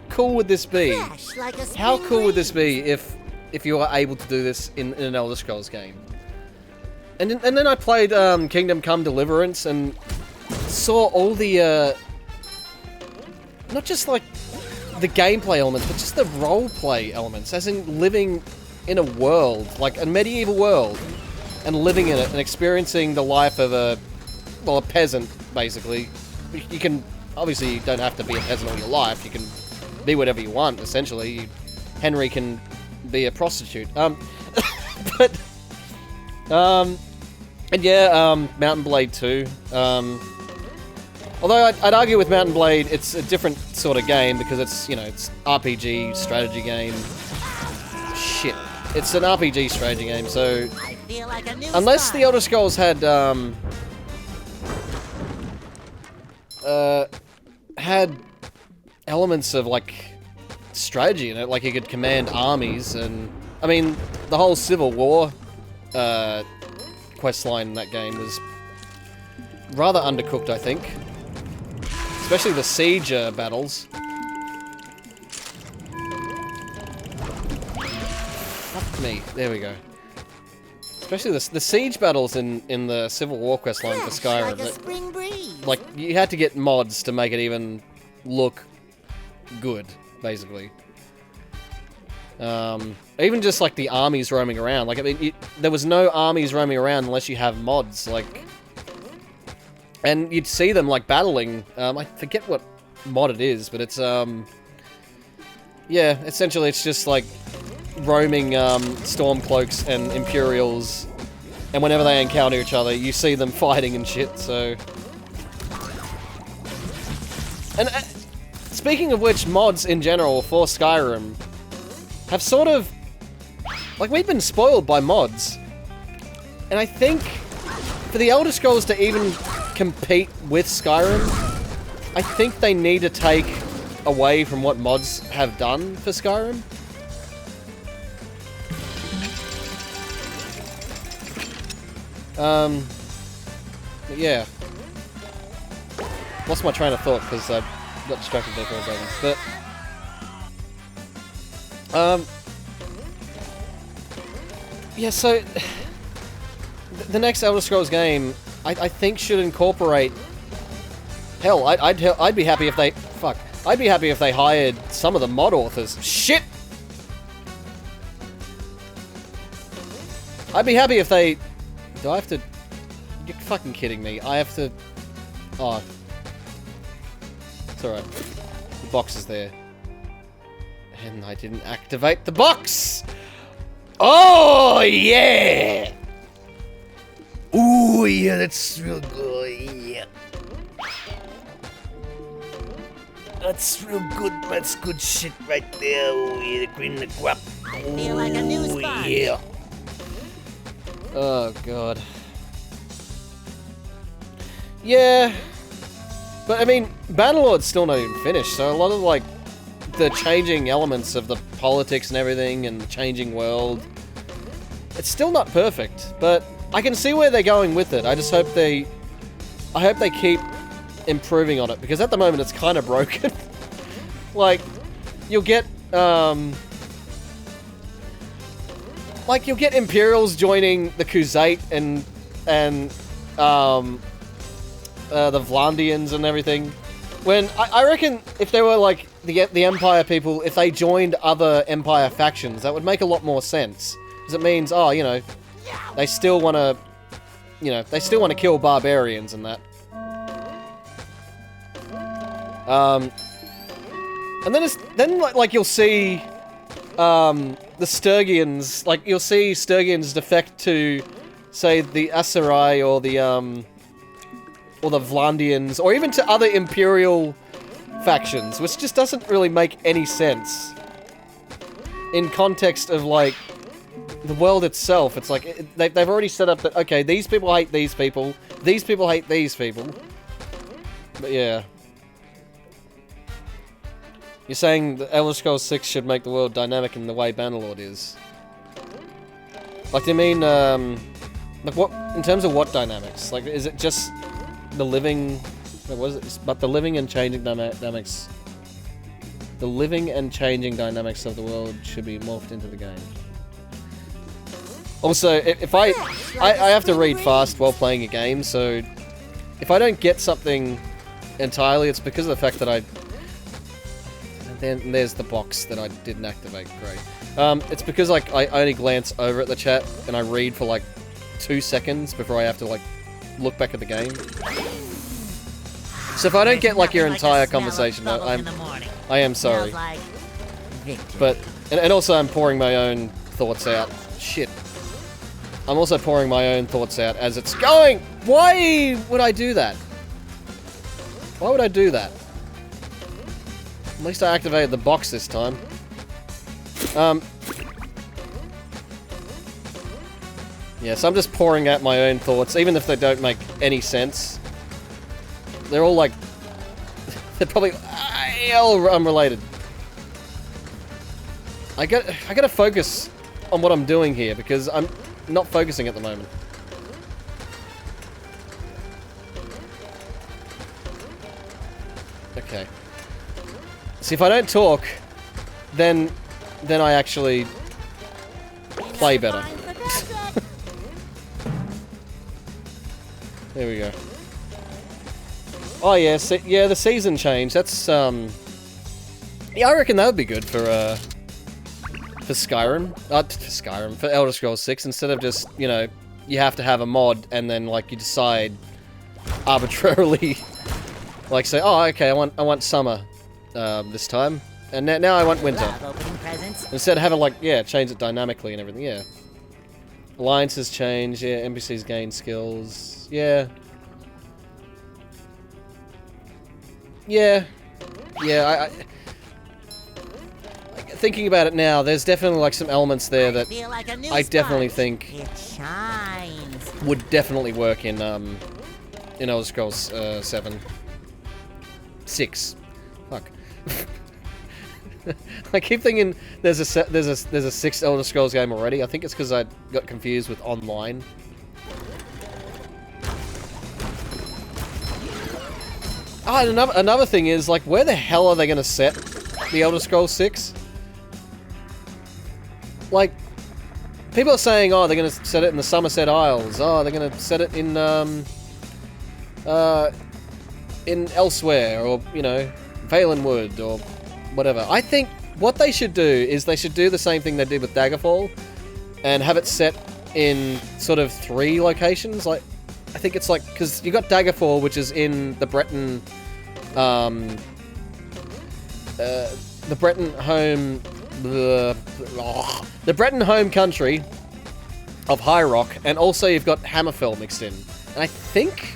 Speaker 1: cool would this be?
Speaker 5: Like
Speaker 1: how cool would this be if you were able to do this in an Elder Scrolls game? And then I played Kingdom Come Deliverance and saw all the not just like the gameplay elements, but just the roleplay elements, as in living in a world, like a medieval world, and living in it and experiencing the life of a peasant, basically. You can, obviously, you don't have to be a peasant all your life. You can be whatever you want, essentially. Henry can be a prostitute. And yeah, Mountain Blade 2. Although I'd argue with Mountain Blade, it's a different sort of game because it's, you know, it's RPG, strategy game. Shit. It's an RPG strategy game, so unless the Elder Scrolls had elements of like strategy in it, like you could command armies, and I mean the whole Civil War questline in that game was rather undercooked, I think, especially the siege battles. Me. There we go. Especially the siege battles in the Civil War questline for Skyrim. Like, you had to get mods to make it even look good, basically. Even just like the armies roaming around. Like, I mean, there was no armies roaming around unless you have mods. Like, and you'd see them like battling. I forget what mod it is, but it's yeah, essentially it's just like roaming Stormcloaks and Imperials, and whenever they encounter each other, you see them fighting and shit, so... And speaking of which, mods in general for Skyrim have sort of... Like, we've been spoiled by mods. And I think for the Elder Scrolls to even compete with Skyrim, I think they need to take away from what mods have done for Skyrim. But yeah. Lost my train of thought because I got distracted there for a second. But yeah, so the next Elder Scrolls game, I think should incorporate. Hell, I'd be happy if they I'd be happy if they hired some of the mod authors. Shit. I'd be happy if they. Do I have to? You're fucking kidding me. I have to. Oh. It's alright. The box is there. And I didn't activate the box! Oh, yeah! Ooh, yeah, that's real good, yeah. That's real good, that's good shit right there. Oh, yeah, the cream and the crop.
Speaker 5: I feel like a new sponge.
Speaker 1: Yeah. Oh, God. Yeah. But, I mean, Bannerlord's still not even finished, so a lot of, like, the changing elements of the politics and everything, and the changing world, it's still not perfect, but I can see where they're going with it. I just hope they keep improving on it, because at the moment it's kind of broken. Like, you'll get Imperials joining the Khuzait and the Vlandians and everything. When I reckon if they were like the Empire people, if they joined other Empire factions, that would make a lot more sense. Because it means, oh, you know, they still want to, kill barbarians and that. And then like you'll see the Sturgians, like you'll see Sturgians defect to, say, the Aserai or the Vlandians, or even to other Imperial factions, which just doesn't really make any sense in context of, like, the world itself. It's like, they've already set up that, okay, these people hate these people hate these people. But yeah. You're saying that Elder Scrolls 6 should make the world dynamic in the way Bannerlord is. Like, do you mean, like, what, in terms of what dynamics? Like, is it just the living, what is it? But the living and changing dynamics. The living and changing dynamics of the world should be morphed into the game. Also, if I have to read fast while playing a game, so if I don't get something entirely, it's because of the fact that then there's the box that I didn't activate. Great. It's because, like, I only glance over at the chat and I read for like 2 seconds before I have to, like, look back at the game. So if I don't get, like, your entire conversation, I am sorry. But, and also I'm pouring my own thoughts out. Shit. I'm also pouring my own thoughts out as it's going! Why would I do that? Why would I do that? At least I activated the box this time. Yeah, so I'm just pouring out my own thoughts, even if they don't make any sense. They're all like... they're probably all unrelated. I gotta focus on what I'm doing here, because I'm not focusing at the moment. Okay. See, if I don't talk, then I actually play better. There we go. Oh yeah, yeah, the season change. That's yeah, I reckon that would be good for Skyrim, for Elder Scrolls 6. Instead of just, you know, you have to have a mod and then, like, you decide arbitrarily, like, say, oh, okay, I want summer this time, and now I want winter. Instead of having, like, yeah, change it dynamically and everything. Yeah. Alliances change. Yeah, NPCs gain skills. Yeah. Yeah. Yeah, thinking about it now, there's definitely, like, some elements there that I definitely think would definitely work in Elder Scrolls 7. 6. Fuck. I keep thinking there's a 6th Elder Scrolls game already. I think it's because I got confused with online. Ah, and another thing is, like, where the hell are they going to set the Elder Scrolls 6? Like, people are saying, oh, they're going to set it in the Somerset Isles. Oh, they're going to set it in elsewhere, or, you know, Valenwood, or whatever. I think what they should do is they should do the same thing they did with Daggerfall, and have it set in sort of 3 locations. Like, I think it's like, because you got Daggerfall, which is in the Breton, the Breton home, the Breton home country of High Rock, and also you've got Hammerfell mixed in. And I think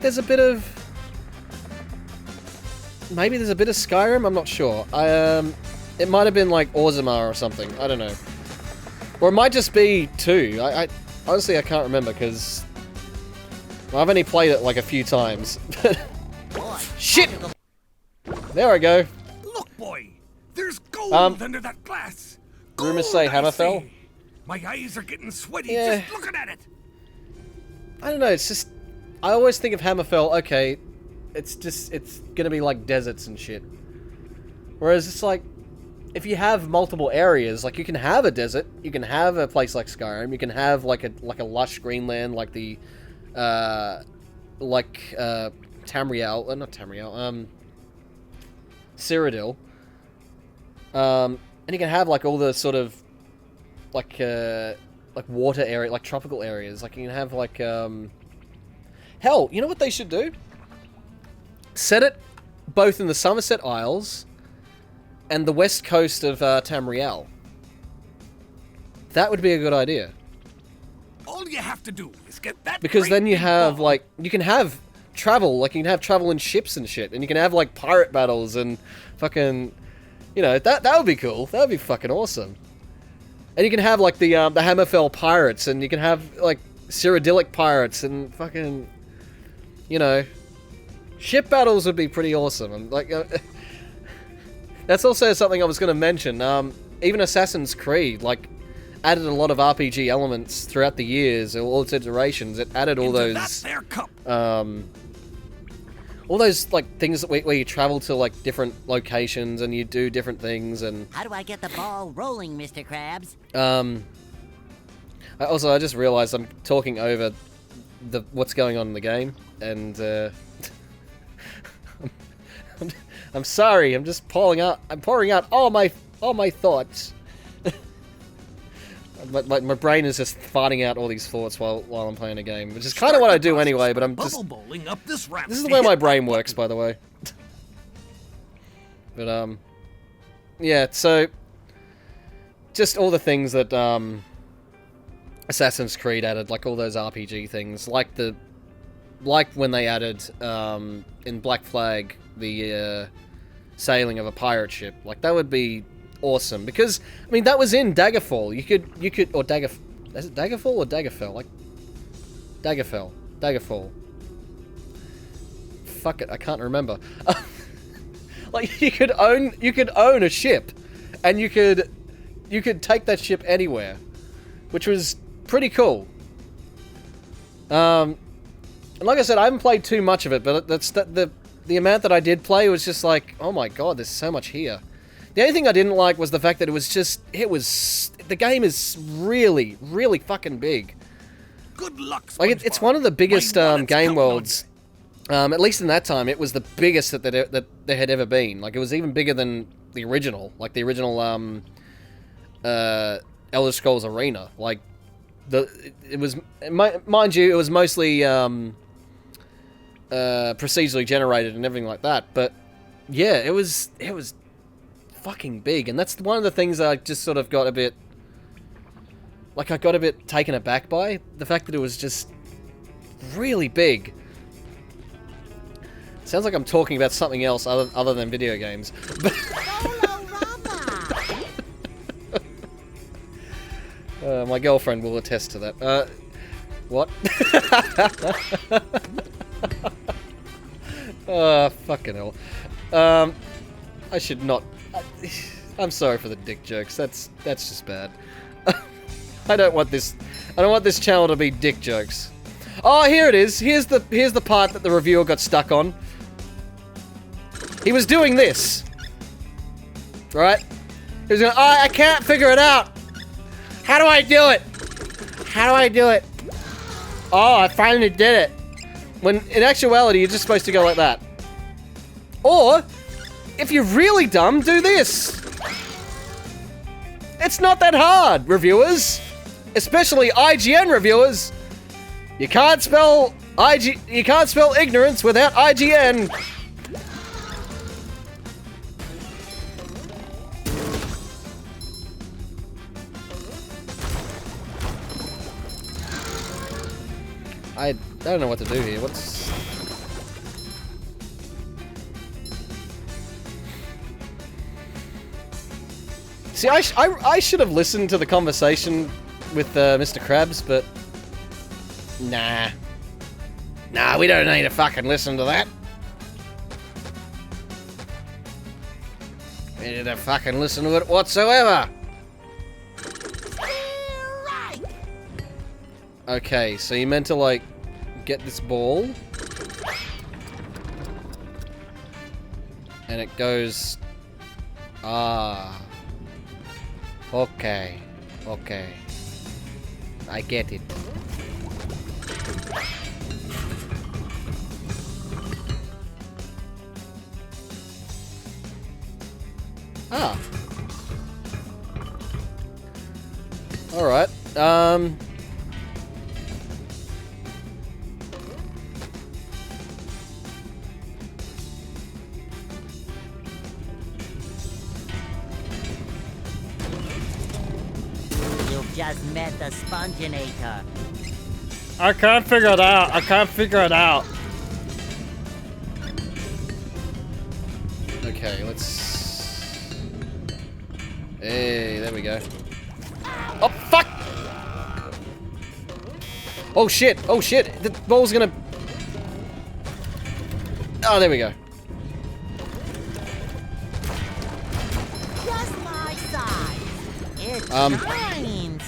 Speaker 1: there's a bit of, maybe there's a bit of Skyrim. I'm not sure. It might have been like Orzammar or something. I don't know. Or it might just be 2. I honestly, I can't remember, because I've only played it like a few times. Shit! There I go.
Speaker 7: Look, boy, there's gold under that glass.
Speaker 1: Rumors say Hammerfell.
Speaker 7: My eyes are getting sweaty
Speaker 1: Yeah.
Speaker 7: just looking at it.
Speaker 1: I don't know, it's just, I always think of Hammerfell, okay, it's gonna be like deserts and shit. Whereas it's like, if you have multiple areas, like you can have a desert, you can have a place like Skyrim, you can have like a lush greenland like the Tamriel, not Tamriel, Cyrodiil. And you can have like all the sort of like water area, like tropical areas. Like you can have like hell, you know what they should do? Set it both in the Somerset Isles and the west coast of Tamriel. That would be a good idea.
Speaker 7: All you have to do is get that.
Speaker 1: Because then you have like, you can have travel, like you can have travel in ships and shit, and you can have like pirate battles and fucking, you know, that would be cool. That would be fucking awesome. And you can have like the Hammerfell pirates, and you can have like Cyrodiilic pirates and fucking, you know, ship battles would be pretty awesome. And like, that's also something I was going to mention. Even Assassin's Creed, like, added a lot of RPG elements throughout the years, all its iterations. It added all those, like things that where you travel to like different locations and you do different things. And
Speaker 5: how do I get the ball rolling, Mr. Krabs?
Speaker 1: I just realized I'm talking over what's going on in the game, and I'm sorry. I'm just pouring out all my thoughts. My brain is just farting out all these thoughts while I'm playing a game, which is kind of what I do anyway. But I'm just
Speaker 7: up this
Speaker 1: is the way my brain works, by the way. But yeah. So just all the things that Assassin's Creed added, like all those RPG things, like when they added in Black Flag the sailing of a pirate ship. Like that would be awesome, because I mean that was in Daggerfall. You could or is it Daggerfall or Daggerfell? Like Daggerfall. Fuck it, I can't remember. Like you could own a ship, and you could take that ship anywhere, which was pretty cool. And like I said, I haven't played too much of it, but the amount that I did play was just like, oh my god, there's so much here. The only thing I didn't like was the fact that the game is really, really fucking big.
Speaker 7: Good luck, SpongeBob.
Speaker 1: Like it's one of the biggest game worlds. At least in that time, it was the biggest that there had ever been. Like it was even bigger than the original, like the original Elder Scrolls Arena. Like it was, mind you, it was mostly procedurally generated and everything like that. But yeah, it was fucking big, and that's one of the things that I just sort of got a bit, like I got a bit taken aback by, the fact that it was just really big. Sounds like I'm talking about something else other than video games. My girlfriend will attest to that. What? Fucking hell. I should not. I'm sorry for the dick jokes. That's just bad. I don't want this channel to be dick jokes. Oh, here it is. Here's the part that the reviewer got stuck on. He was doing this. Right? He was going, oh, I can't figure it out. How do I do it? How do I do it? Oh, I finally did it. When in actuality, you're just supposed to go like that. Or, if you're really dumb, do this. It's not that hard, reviewers. Especially IGN reviewers. You can't spell ignorance without IGN. I don't know what to do here. What's... See, I should have listened to the conversation with Mr. Krabs, but... Nah. Nah, we don't need to fucking listen to that. We need to fucking listen to it whatsoever. Okay, so you meant to, like, get this ball. And it goes... Ah. Okay. Okay. I get it. Ah. Alright.
Speaker 5: Just met the Sponginator.
Speaker 1: I can't figure it out. I can't figure it out. Okay, let's... Hey, there we go. Oh, fuck! Oh, shit. Oh, shit. The ball's gonna... Oh, there we go.
Speaker 5: Just my size. It shines.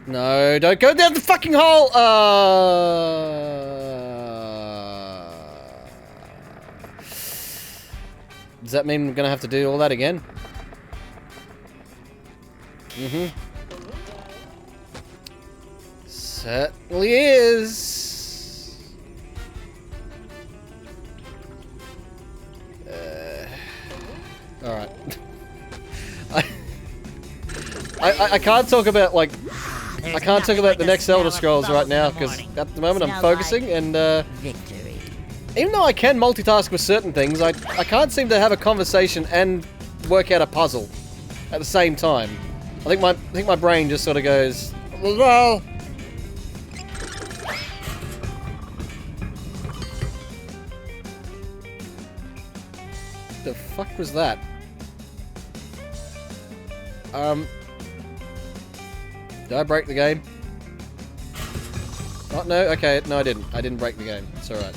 Speaker 1: No, don't go down the fucking hole! Does that mean I'm gonna have to do all that again? Mm-hmm. Certainly is. Alright. I can't talk about, like... I can't talk about the next Elder Scrolls right now, because at the moment I'm focusing, and, even though I can multitask with certain things, I can't seem to have a conversation and work out a puzzle at the same time. I think my brain just sort of goes... Well. The fuck was that? Did I break the game? Oh, no, okay, no I didn't. I didn't break the game. It's alright.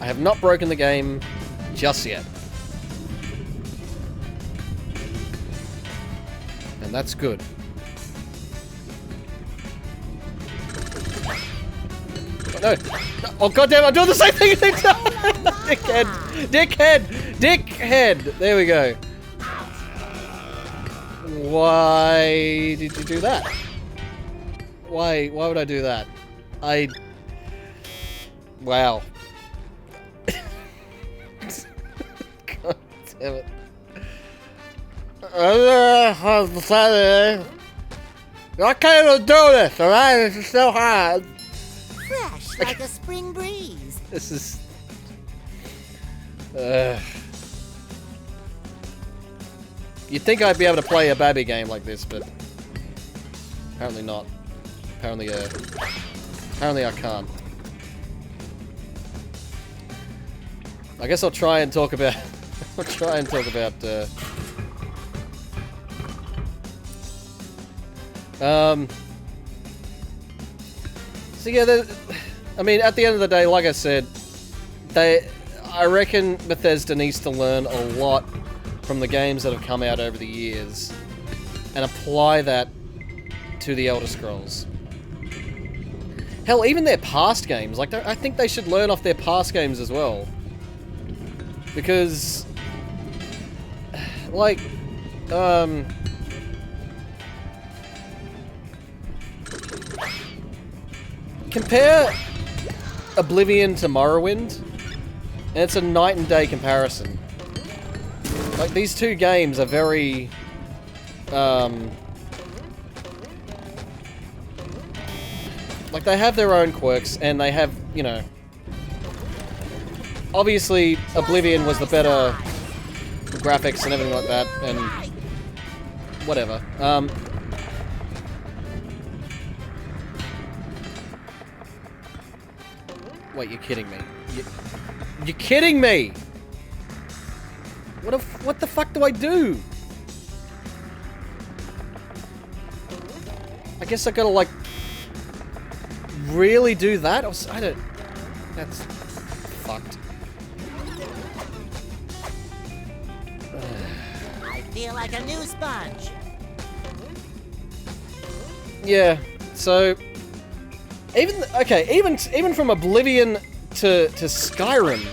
Speaker 1: I have not broken the game just yet. And that's good. Oh, no. Oh, goddamn, I'm doing the same thing! Dickhead! Dickhead! Dickhead! There we go. Why did you do that? Why would I do that? Wow. God damn it. I can't even do this, alright? This is so hard.
Speaker 5: Fresh like a spring breeze.
Speaker 1: This is... You'd think I'd be able to play a Babby game like this, but... Apparently not. Apparently I can't. I guess I'll try and talk about... I'll try and talk about, So yeah, I mean, at the end of the day, like I said, I reckon Bethesda needs to learn a lot from the games that have come out over the years and apply that to the Elder Scrolls. Hell, even their past games, like, I think they should learn off their past games as well. Because, like, compare Oblivion to Morrowind, and it's a night and day comparison. Like, these two games are very, like, they have their own quirks, and they have, you know... Obviously, Oblivion was the better graphics and everything like that, and... whatever. Wait, you're kidding me. You're kidding me! What the fuck do I do? I guess I gotta, like... really do that? I don't... That's... fucked.
Speaker 5: I feel like a new sponge.
Speaker 1: Yeah, so... Even from Oblivion to Skyrim,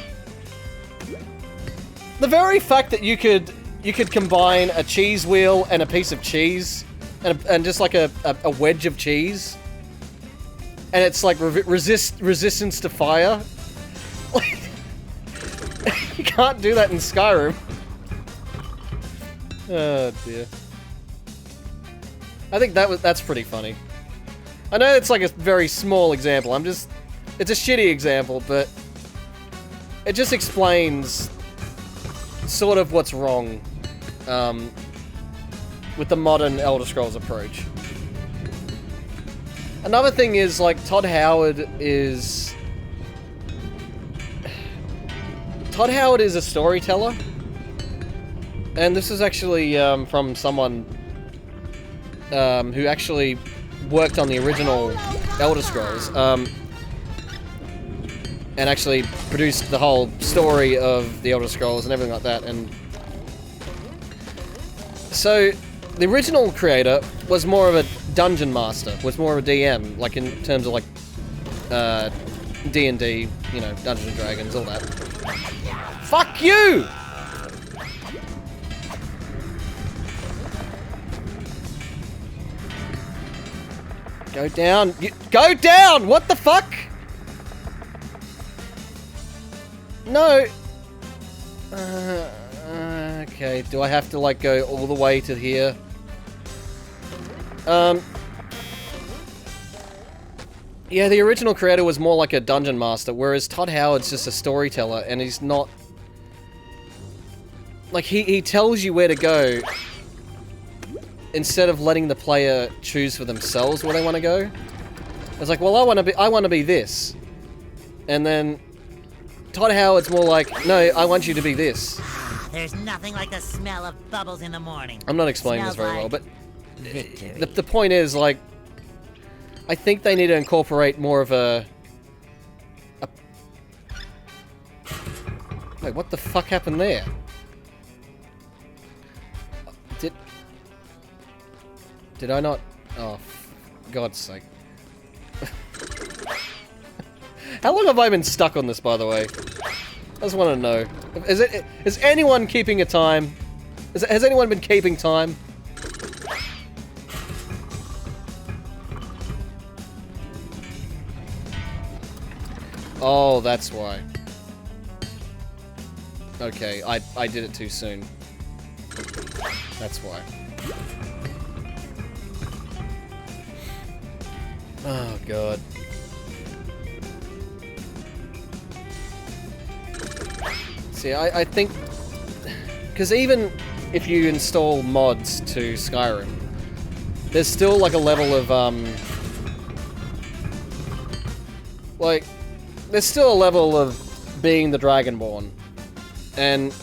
Speaker 1: the very fact that you could combine a cheese wheel and a piece of cheese and just like a wedge of cheese, and it's like resistance to fire. Like, you can't do that in Skyrim. Oh dear. I think that's pretty funny. I know it's like a very small example. It's a shitty example, but it just explains sort of what's wrong with the modern Elder Scrolls approach. Another thing is, like, Todd Howard is a storyteller, and this is actually from someone who actually worked on the original Elder Scrolls, and actually produced the whole story of the Elder Scrolls and everything like that. And so the original creator was more of a dungeon master, was more of a DM, like in terms of like D&D, you know, Dungeons and Dragons, all that. Fuck you! Go down! Go down! What the fuck? No! Okay, do I have to, like, go all the way to here? Yeah, the original creator was more like a dungeon master, whereas Todd Howard's just a storyteller, and he's not... Like, he tells you where to go, instead of letting the player choose for themselves where they want to go. It's like, well, I want to be this. And then Todd Howard's more like, no, I want you to be this.
Speaker 5: There's nothing like the smell of bubbles in the morning.
Speaker 1: I'm not explaining this very well, but
Speaker 5: victory.
Speaker 1: The point is, like, I think they need to incorporate more of a... Wait, what the fuck happened there? Did I not? Oh, God's sake. How long have I been stuck on this, by the way? I just want to know. Is anyone keeping a time? Has anyone been keeping time? Oh, that's why. Okay, I did it too soon. That's why. Oh, God. See, I think... Because even if you install mods to Skyrim, there's still, like, a level of, like, there's still a level of being the Dragonborn. And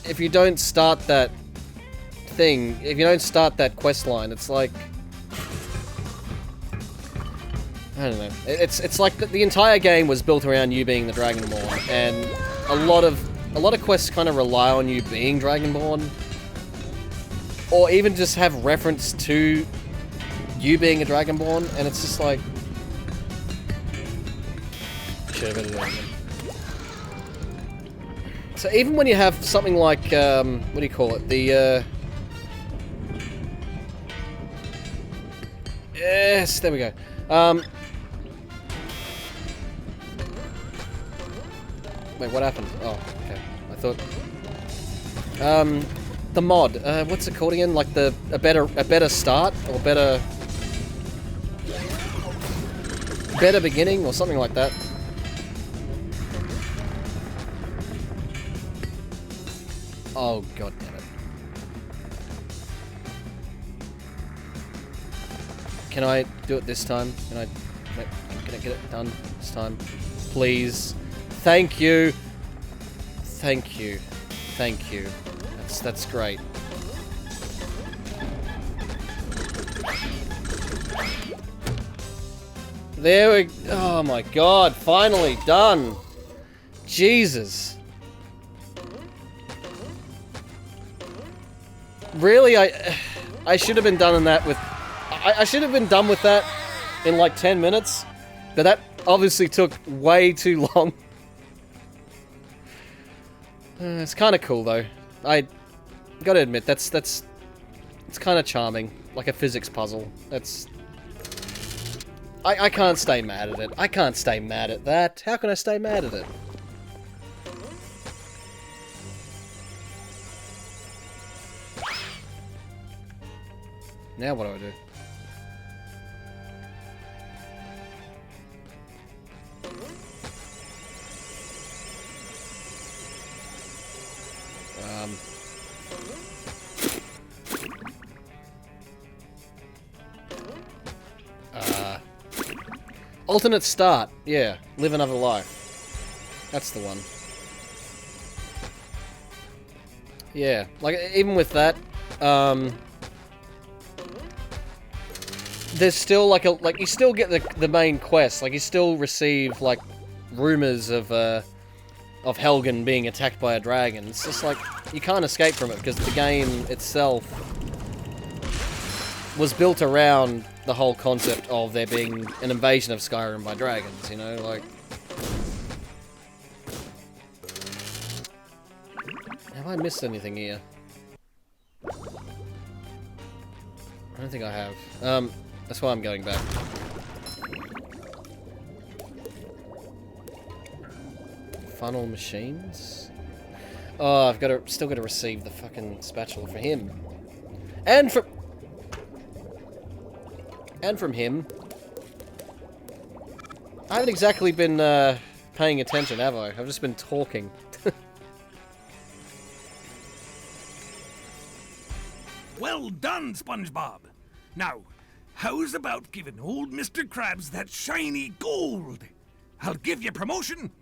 Speaker 1: if you don't start that thing, if you don't start that quest line, it's like... I don't know. It's like the entire game was built around you being the Dragonborn, and a lot of quests kind of rely on you being Dragonborn, or even just have reference to you being a Dragonborn, and it's just like, shit, I better do it again. So even when you have something like what do you call it? The yes, there we go. Wait, what happened? Oh, okay. I thought the mod. What's it called again? Like a better start or better beginning or something like that. Oh, god damn it. Can I do it this time? Can I get it done this time? Please. Thank you. Thank you. Thank you. That's great. There we... Oh my god, finally done. Jesus. Really, I should have been done in that with... I should have been done with that in like 10 minutes, but that obviously took way too long. It's kind of cool though. I gotta admit, it's kind of charming, like a physics puzzle. I can't stay mad at it. I can't stay mad at that. How can I stay mad at it? Now what do I do? Alternate start. Yeah, live another life. That's the one. Yeah, like even with that, there's still like you still get the main quest. Like you still receive like rumors of Helgen being attacked by a dragon. It's just like you can't escape from it because the game itself was built around the whole concept of there being an invasion of Skyrim by dragons, you know, like... Have I missed anything here? I don't think I have. That's why I'm going back. Funnel machines? Oh, I've still got to receive the fucking spatula for him. And from him. I haven't exactly been paying attention, have I? I've just been talking.
Speaker 7: Well done, SpongeBob. Now, how's about giving old Mr. Krabs that shiny gold? I'll give you promotion.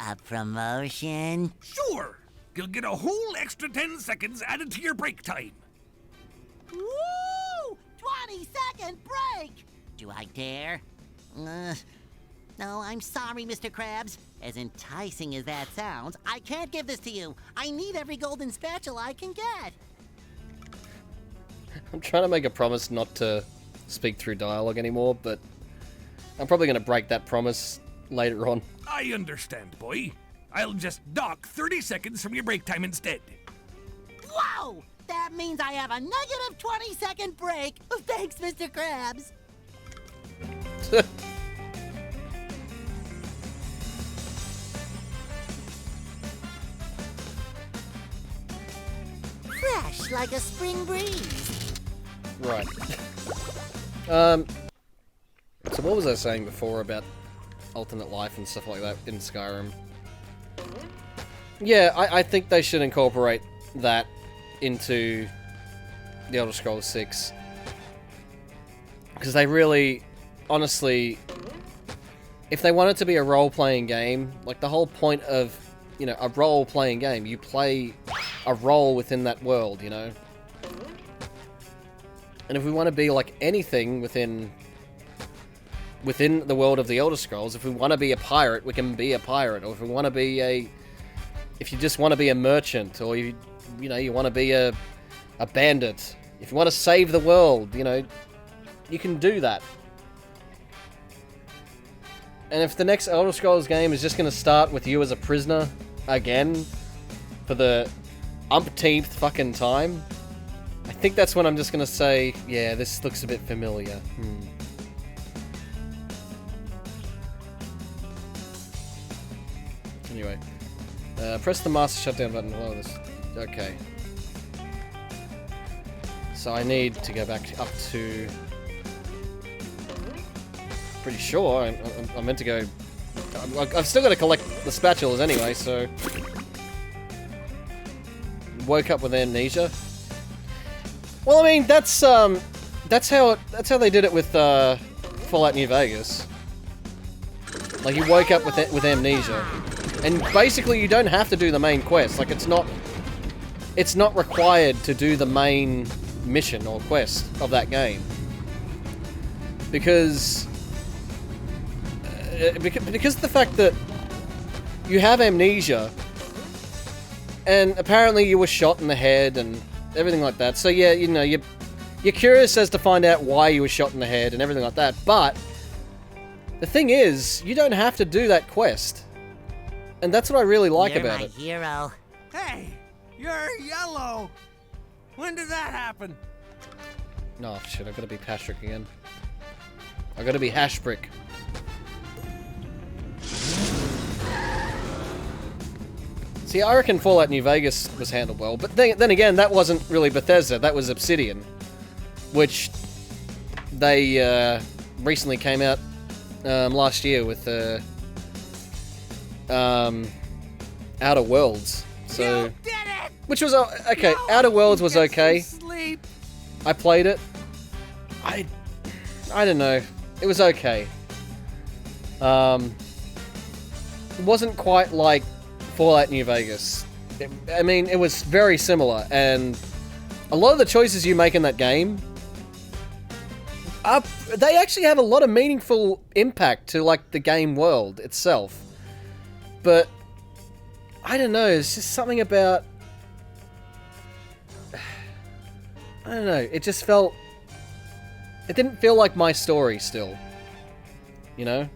Speaker 5: A promotion?
Speaker 7: Sure. You'll get a whole extra 10 seconds added to your break time.
Speaker 5: Woo! 20-second break! Do I dare? No, I'm sorry, Mr. Krabs. As enticing as that sounds, I can't give this to you. I need every golden spatula I can get.
Speaker 1: I'm trying to make a promise not to speak through dialogue anymore, but I'm probably going to break that promise later on.
Speaker 7: I understand, boy. I'll just dock 30 seconds from your break time instead.
Speaker 5: Whoa! That means I have a negative 20-second break. Thanks, Mr. Krabs. Fresh like a spring breeze.
Speaker 1: Right. So what was I saying before about alternate life and stuff like that in Skyrim? Yeah, I think they should incorporate that into the Elder Scrolls 6. Because they really, honestly, if they want it to be a role-playing game, like the whole point of, you know, a role-playing game, you play a role within that world, you know? And if we want to be like anything within within the world of the Elder Scrolls. If we want to be a pirate, we can be a pirate. Or if we want to be if you just want to be a merchant, or you want to be a bandit. If you want to save the world, you can do that. And if the next Elder Scrolls game is just going to start with you as a prisoner again for the umpteenth fucking time, I think that's when I'm just going to say, yeah, this looks a bit familiar. Anyway, press the master shutdown button. Oh, this. Okay. So I need to go back up to... Pretty sure I'm meant to go... I've still got to collect the spatulas anyway, so... Woke up with amnesia. Well, I mean, that's how they did it with Fallout New Vegas. Like, you woke up with amnesia. And basically, you don't have to do the main quest. Like, it's not required to do the main mission or quest of that game. Because of the fact that you have amnesia, and apparently you were shot in the head and everything like that. So yeah, you're curious as to find out why you were shot in the head and everything like that. But the thing is, you don't have to do that quest, and that's what I really like about it.
Speaker 5: You're my hero.
Speaker 7: Hey, you're yellow. When did that happen?
Speaker 1: Oh shit! I've got to be Patrick again. I've got to be Hashbrick. See, I reckon Fallout New Vegas was handled well, but then again, that wasn't really Bethesda, that was Obsidian, which they recently came out last year with Outer Worlds. So,
Speaker 7: You did it!
Speaker 1: which was okay. Outer Worlds was okay.
Speaker 7: Sleep.
Speaker 1: I played it. I don't know. It was okay. It wasn't quite like Fallout New Vegas. I mean, it was very similar, and a lot of the choices you make in that game, they actually have a lot of meaningful impact to, like, the game world itself. But, I don't know, it's just something about... I don't know, it just felt... It didn't feel like my story still. You know?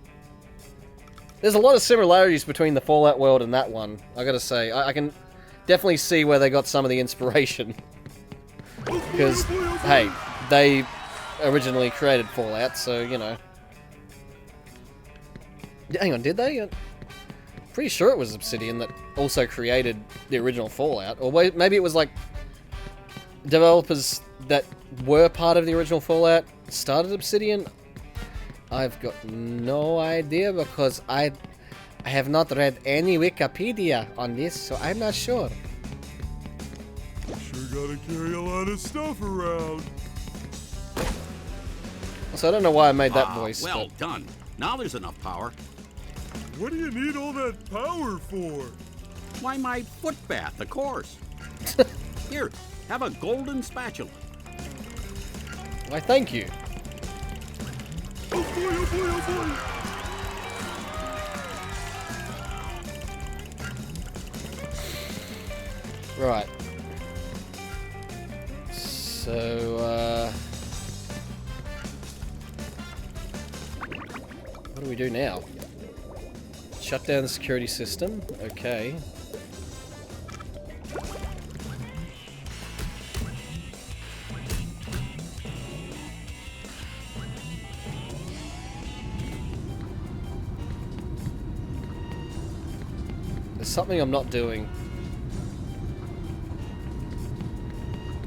Speaker 1: There's a lot of similarities between the Fallout world and that one, I gotta say. I can definitely see where they got some of the inspiration. Because, hey, they originally created Fallout, so, you know. Hang on, did they? Pretty sure it was Obsidian that also created the original Fallout. Or maybe it was, like, developers that were part of the original Fallout started Obsidian. I've got no idea because I have not read any Wikipedia on this, so I'm not sure.
Speaker 4: Sure gotta carry a lot of stuff around.
Speaker 1: So I don't know why I made that voice.
Speaker 6: Well done. Now there's enough power.
Speaker 4: What do you need all that power for?
Speaker 6: Why, my foot bath, of course. Here, have a golden spatula.
Speaker 1: Why, thank you.
Speaker 4: Oh boy, oh boy, oh boy!
Speaker 1: Right. So, what do we do now? Shut down the security system. Okay. There's something I'm not doing.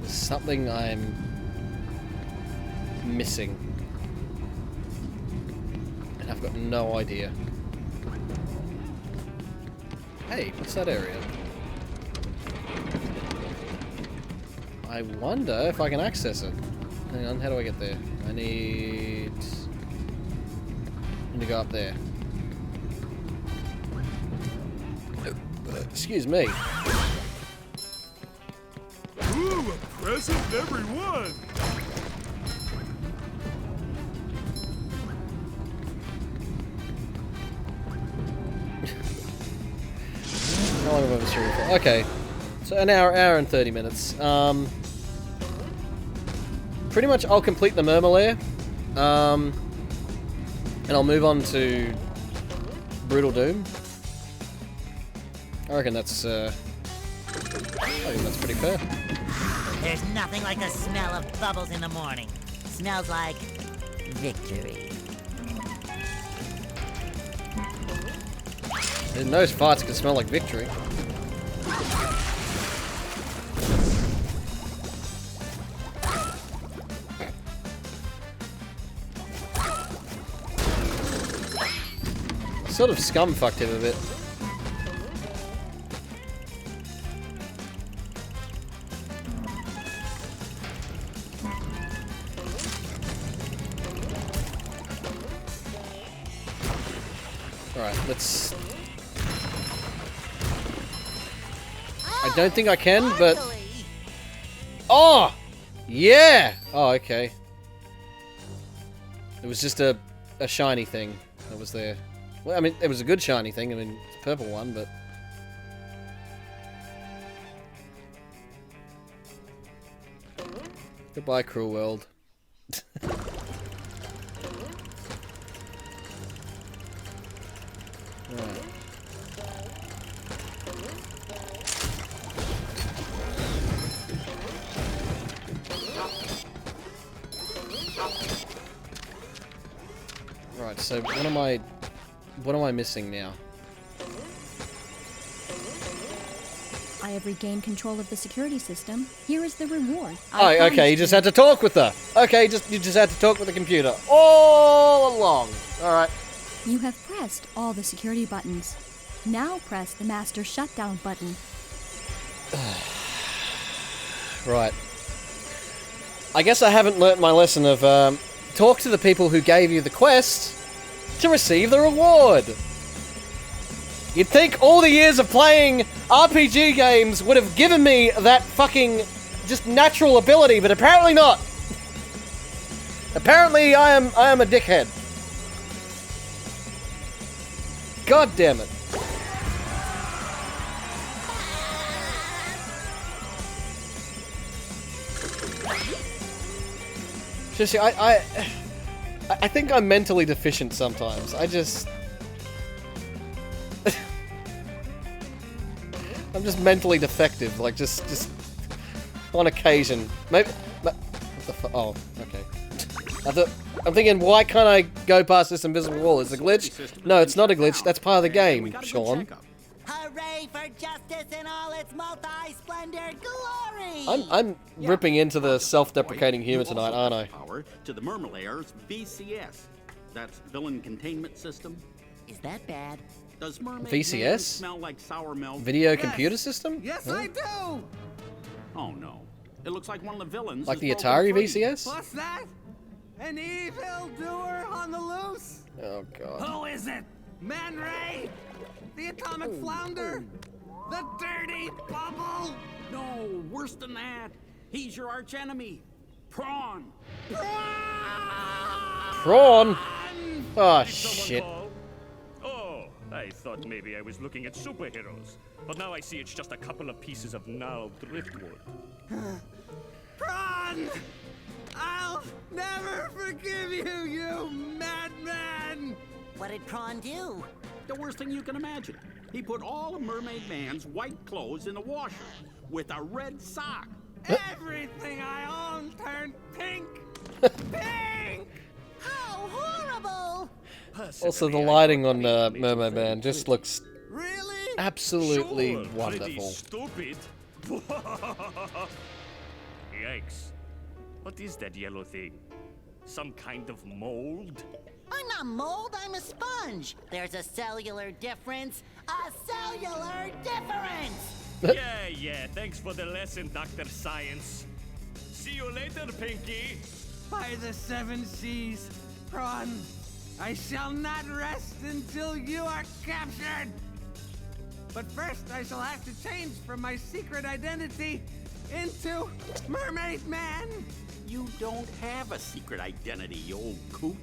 Speaker 1: There's something I'm missing. And I've got no idea. Hey, what's that area? I wonder if I can access it. Hang on, how do I get there? I need to go up there. Excuse me.
Speaker 4: Ooh, a present in every one!
Speaker 1: long have I been streaming for? Okay. So an hour and 30 minutes. Pretty much I'll complete the Murmur Lair. And I'll move on to Brutal Doom. I reckon that's pretty fair.
Speaker 5: There's nothing like the smell of bubbles in the morning. Smells like victory.
Speaker 1: And those farts can smell like victory. Sort of scum fucked him a bit. Alright, let's... I don't think I can, but... Oh! Yeah! Oh, okay. It was just a shiny thing that was there. Well, I mean, it was a good shiny thing. I mean, it's a purple one, but... Goodbye, cruel world. Right. Right, so what am I missing now?
Speaker 10: I have regained control of the security system. Here is the reward.
Speaker 1: Oh, okay, you just had to talk with her. Okay, you just had to talk with the computer. All along. Alright.
Speaker 10: You have pressed all the security buttons. Now press the master shutdown button.
Speaker 1: Right. I guess I haven't learnt my lesson of, talk to the people who gave you the quest to receive the reward. You'd think all the years of playing RPG games would have given me that fucking just natural ability, but apparently not. Apparently I am a dickhead. God damn it. Seriously, I think I'm mentally deficient sometimes. I just... I'm just mentally defective, like just on occasion. Maybe... What the fu- Oh, okay. I'm thinking, why can't I go past this invisible wall? Is it a glitch? No, it's not a glitch. That's part of the game, Sean.
Speaker 5: Hooray for justice in all its multi-splendor glory!
Speaker 1: I'm ripping into the self-deprecating humor tonight, aren't I?
Speaker 6: Power to the Murmur Layer's VCS. That's Villain Containment System.
Speaker 5: Is that bad?
Speaker 6: Does Mermaid
Speaker 1: VCS?
Speaker 6: Man smell like sour milk?
Speaker 1: Video computer system?
Speaker 7: Yes,
Speaker 1: Huh?
Speaker 7: I do!
Speaker 6: Oh no. It looks like one of the villains.
Speaker 1: Like
Speaker 6: is
Speaker 1: the
Speaker 6: broken
Speaker 1: Atari
Speaker 6: free.
Speaker 1: VCS?
Speaker 7: What's that? An evil doer on the loose?
Speaker 1: Oh god.
Speaker 7: Who is it? Man Ray? The atomic flounder? The dirty bubble?
Speaker 6: No, worse than that. He's your arch enemy. Prawn.
Speaker 1: Prawn? Oh
Speaker 2: Did someone
Speaker 1: shit.
Speaker 2: call? Oh, I thought maybe I was looking at superheroes. But now I see it's just a couple of pieces of gnarled driftwood.
Speaker 7: Prawn! I'll never forgive you, you madman!
Speaker 5: What did Prawn do?
Speaker 6: The worst thing you can imagine. He put all of Mermaid Man's white clothes in the washer with a red sock.
Speaker 7: Everything I own turned pink! Pink!
Speaker 5: How horrible!
Speaker 1: Also, the lighting on Mermaid Man just looks
Speaker 7: Really?
Speaker 1: absolutely
Speaker 2: Sure, pretty
Speaker 1: wonderful.
Speaker 2: stupid. Yikes. What is that yellow thing? Some kind of mold?
Speaker 5: I'm not mold, I'm a sponge. There's a cellular difference. A cellular difference!
Speaker 2: Yeah, thanks for the lesson, Dr. Science. See you later, Pinky.
Speaker 7: By the 7 seas, Prawn, I shall not rest until you are captured! But first, I shall have to change from my secret identity into Mermaid Man!
Speaker 6: You don't have a secret identity, you old coot.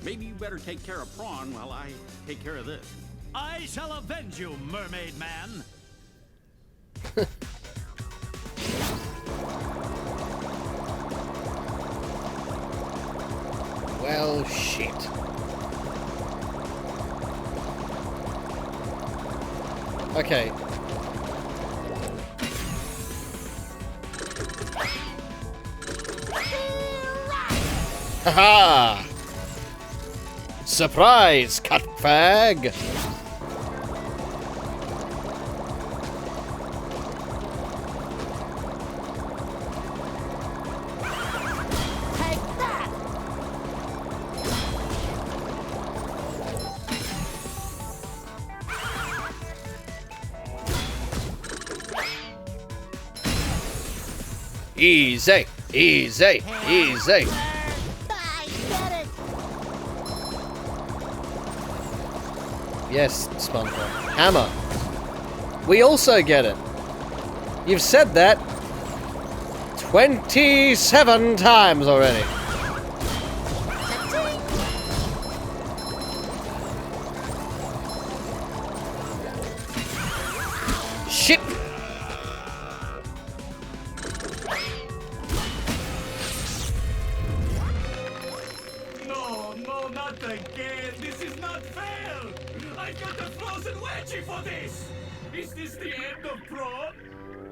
Speaker 6: Maybe you better take care of Prawn while I take care of this.
Speaker 2: I shall avenge you, Mermaid Man.
Speaker 1: Well, shit. Okay. Haha! Surprise, cut fag! Easy, easy, easy. Yes, SpongeBob. Hammer. We also get it. You've said that 27 times already. Shit.
Speaker 2: No, not again. This is not fair. I got a frozen wedgie for this. Is this the end of Prawn?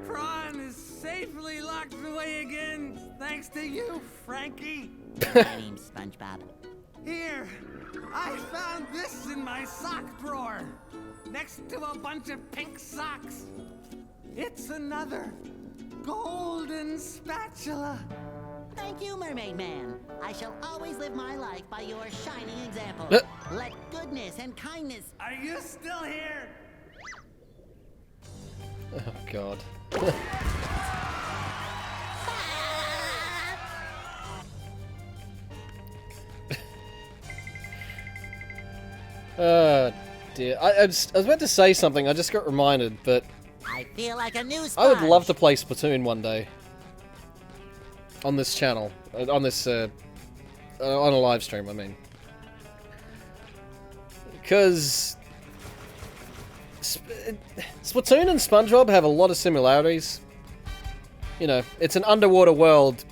Speaker 7: Prawn is safely locked away again, thanks to you, Frankie.
Speaker 5: My name's SpongeBob.
Speaker 7: Here, I found this in my sock drawer, next to a bunch of pink socks. It's another golden spatula.
Speaker 5: Thank you, Mermaid Man. I shall always live my life by your shining example. Let goodness and kindness...
Speaker 7: Are you still here?
Speaker 1: Oh, God. Oh, dear. I was about to say something, I just got reminded, but...
Speaker 5: I feel like a new sponge.
Speaker 1: I would love to play Splatoon one day. On this channel. On this, on a live stream, I mean. Because... Splatoon and SpongeBob have a lot of similarities. You know, it's an underwater world,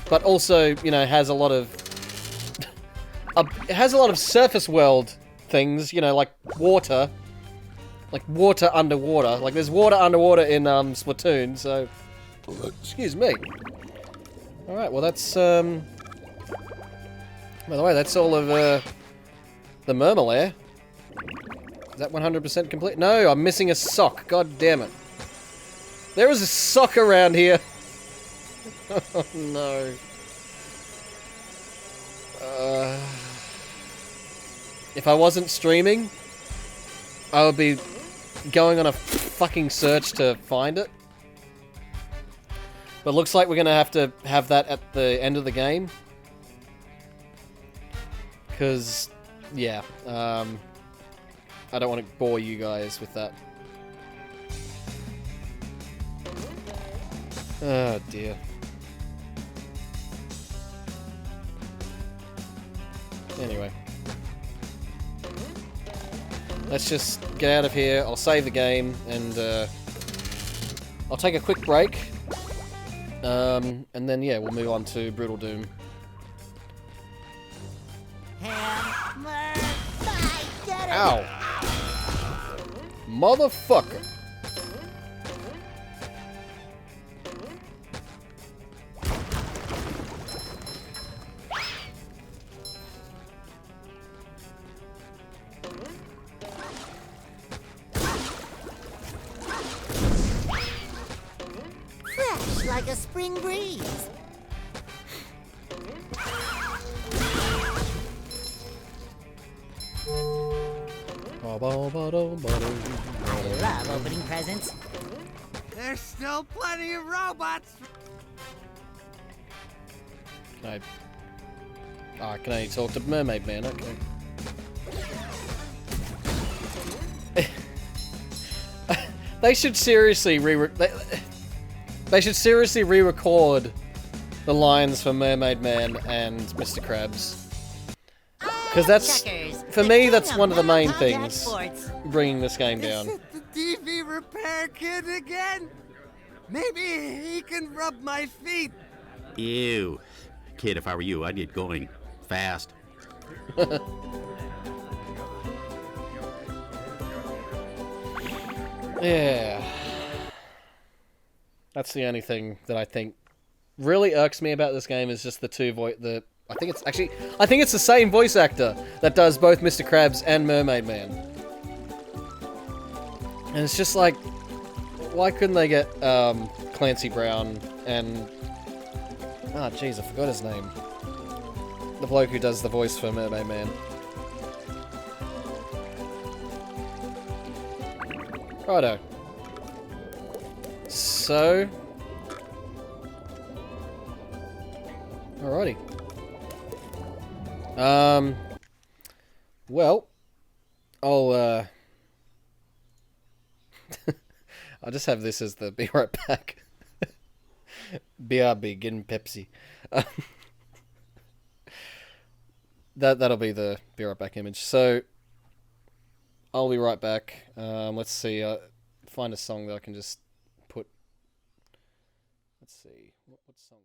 Speaker 1: but also, you know, has a lot of... it has a lot of surface world things, you know, like water. Like water underwater. Like there's water underwater in Splatoon, so... Excuse me. Alright, well that's, by the way, that's all of, the Mermalair. Is that 100% complete? No, I'm missing a sock. God damn it. There is a sock around here. Oh, no. If I wasn't streaming, I would be going on a fucking search to find it. But looks like we're gonna have to have that at the end of the game. Because, yeah, I don't want to bore you guys with that. Oh, dear. Anyway. Let's just get out of here. I'll save the game, and I'll take a quick break. And then, yeah, we'll move on to Brutal Doom. Ow! Motherfucker!
Speaker 5: Fresh like a spring breeze. I love opening presents.
Speaker 7: There's still plenty of robots.
Speaker 1: Can I talk to Mermaid Man? Okay. They should seriously they should seriously re-record the lines for Mermaid Man and Mr. Krabs. Because that's, for me, that's one of the main things. bringing this game down.
Speaker 7: Is it the TV repair kid again? Maybe he can rub my feet.
Speaker 6: Ew. Kid, if I were you, I'd get going. Fast.
Speaker 1: Yeah. That's the only thing that I think really irks me about this game is just the two I think it's the same voice actor that does both Mr. Krabs and Mermaid Man. And it's just like, why couldn't they get Clancy Brown and jeez, I forgot his name. The bloke who does the voice for Mermaid Man. Righto. So... Alrighty. Well... I'll just have this as the be right back. BRB, getting Pepsi. That'll be the be right back image. So... I'll be right back. Let's see. Find a song that I can just put. Let's see. What song?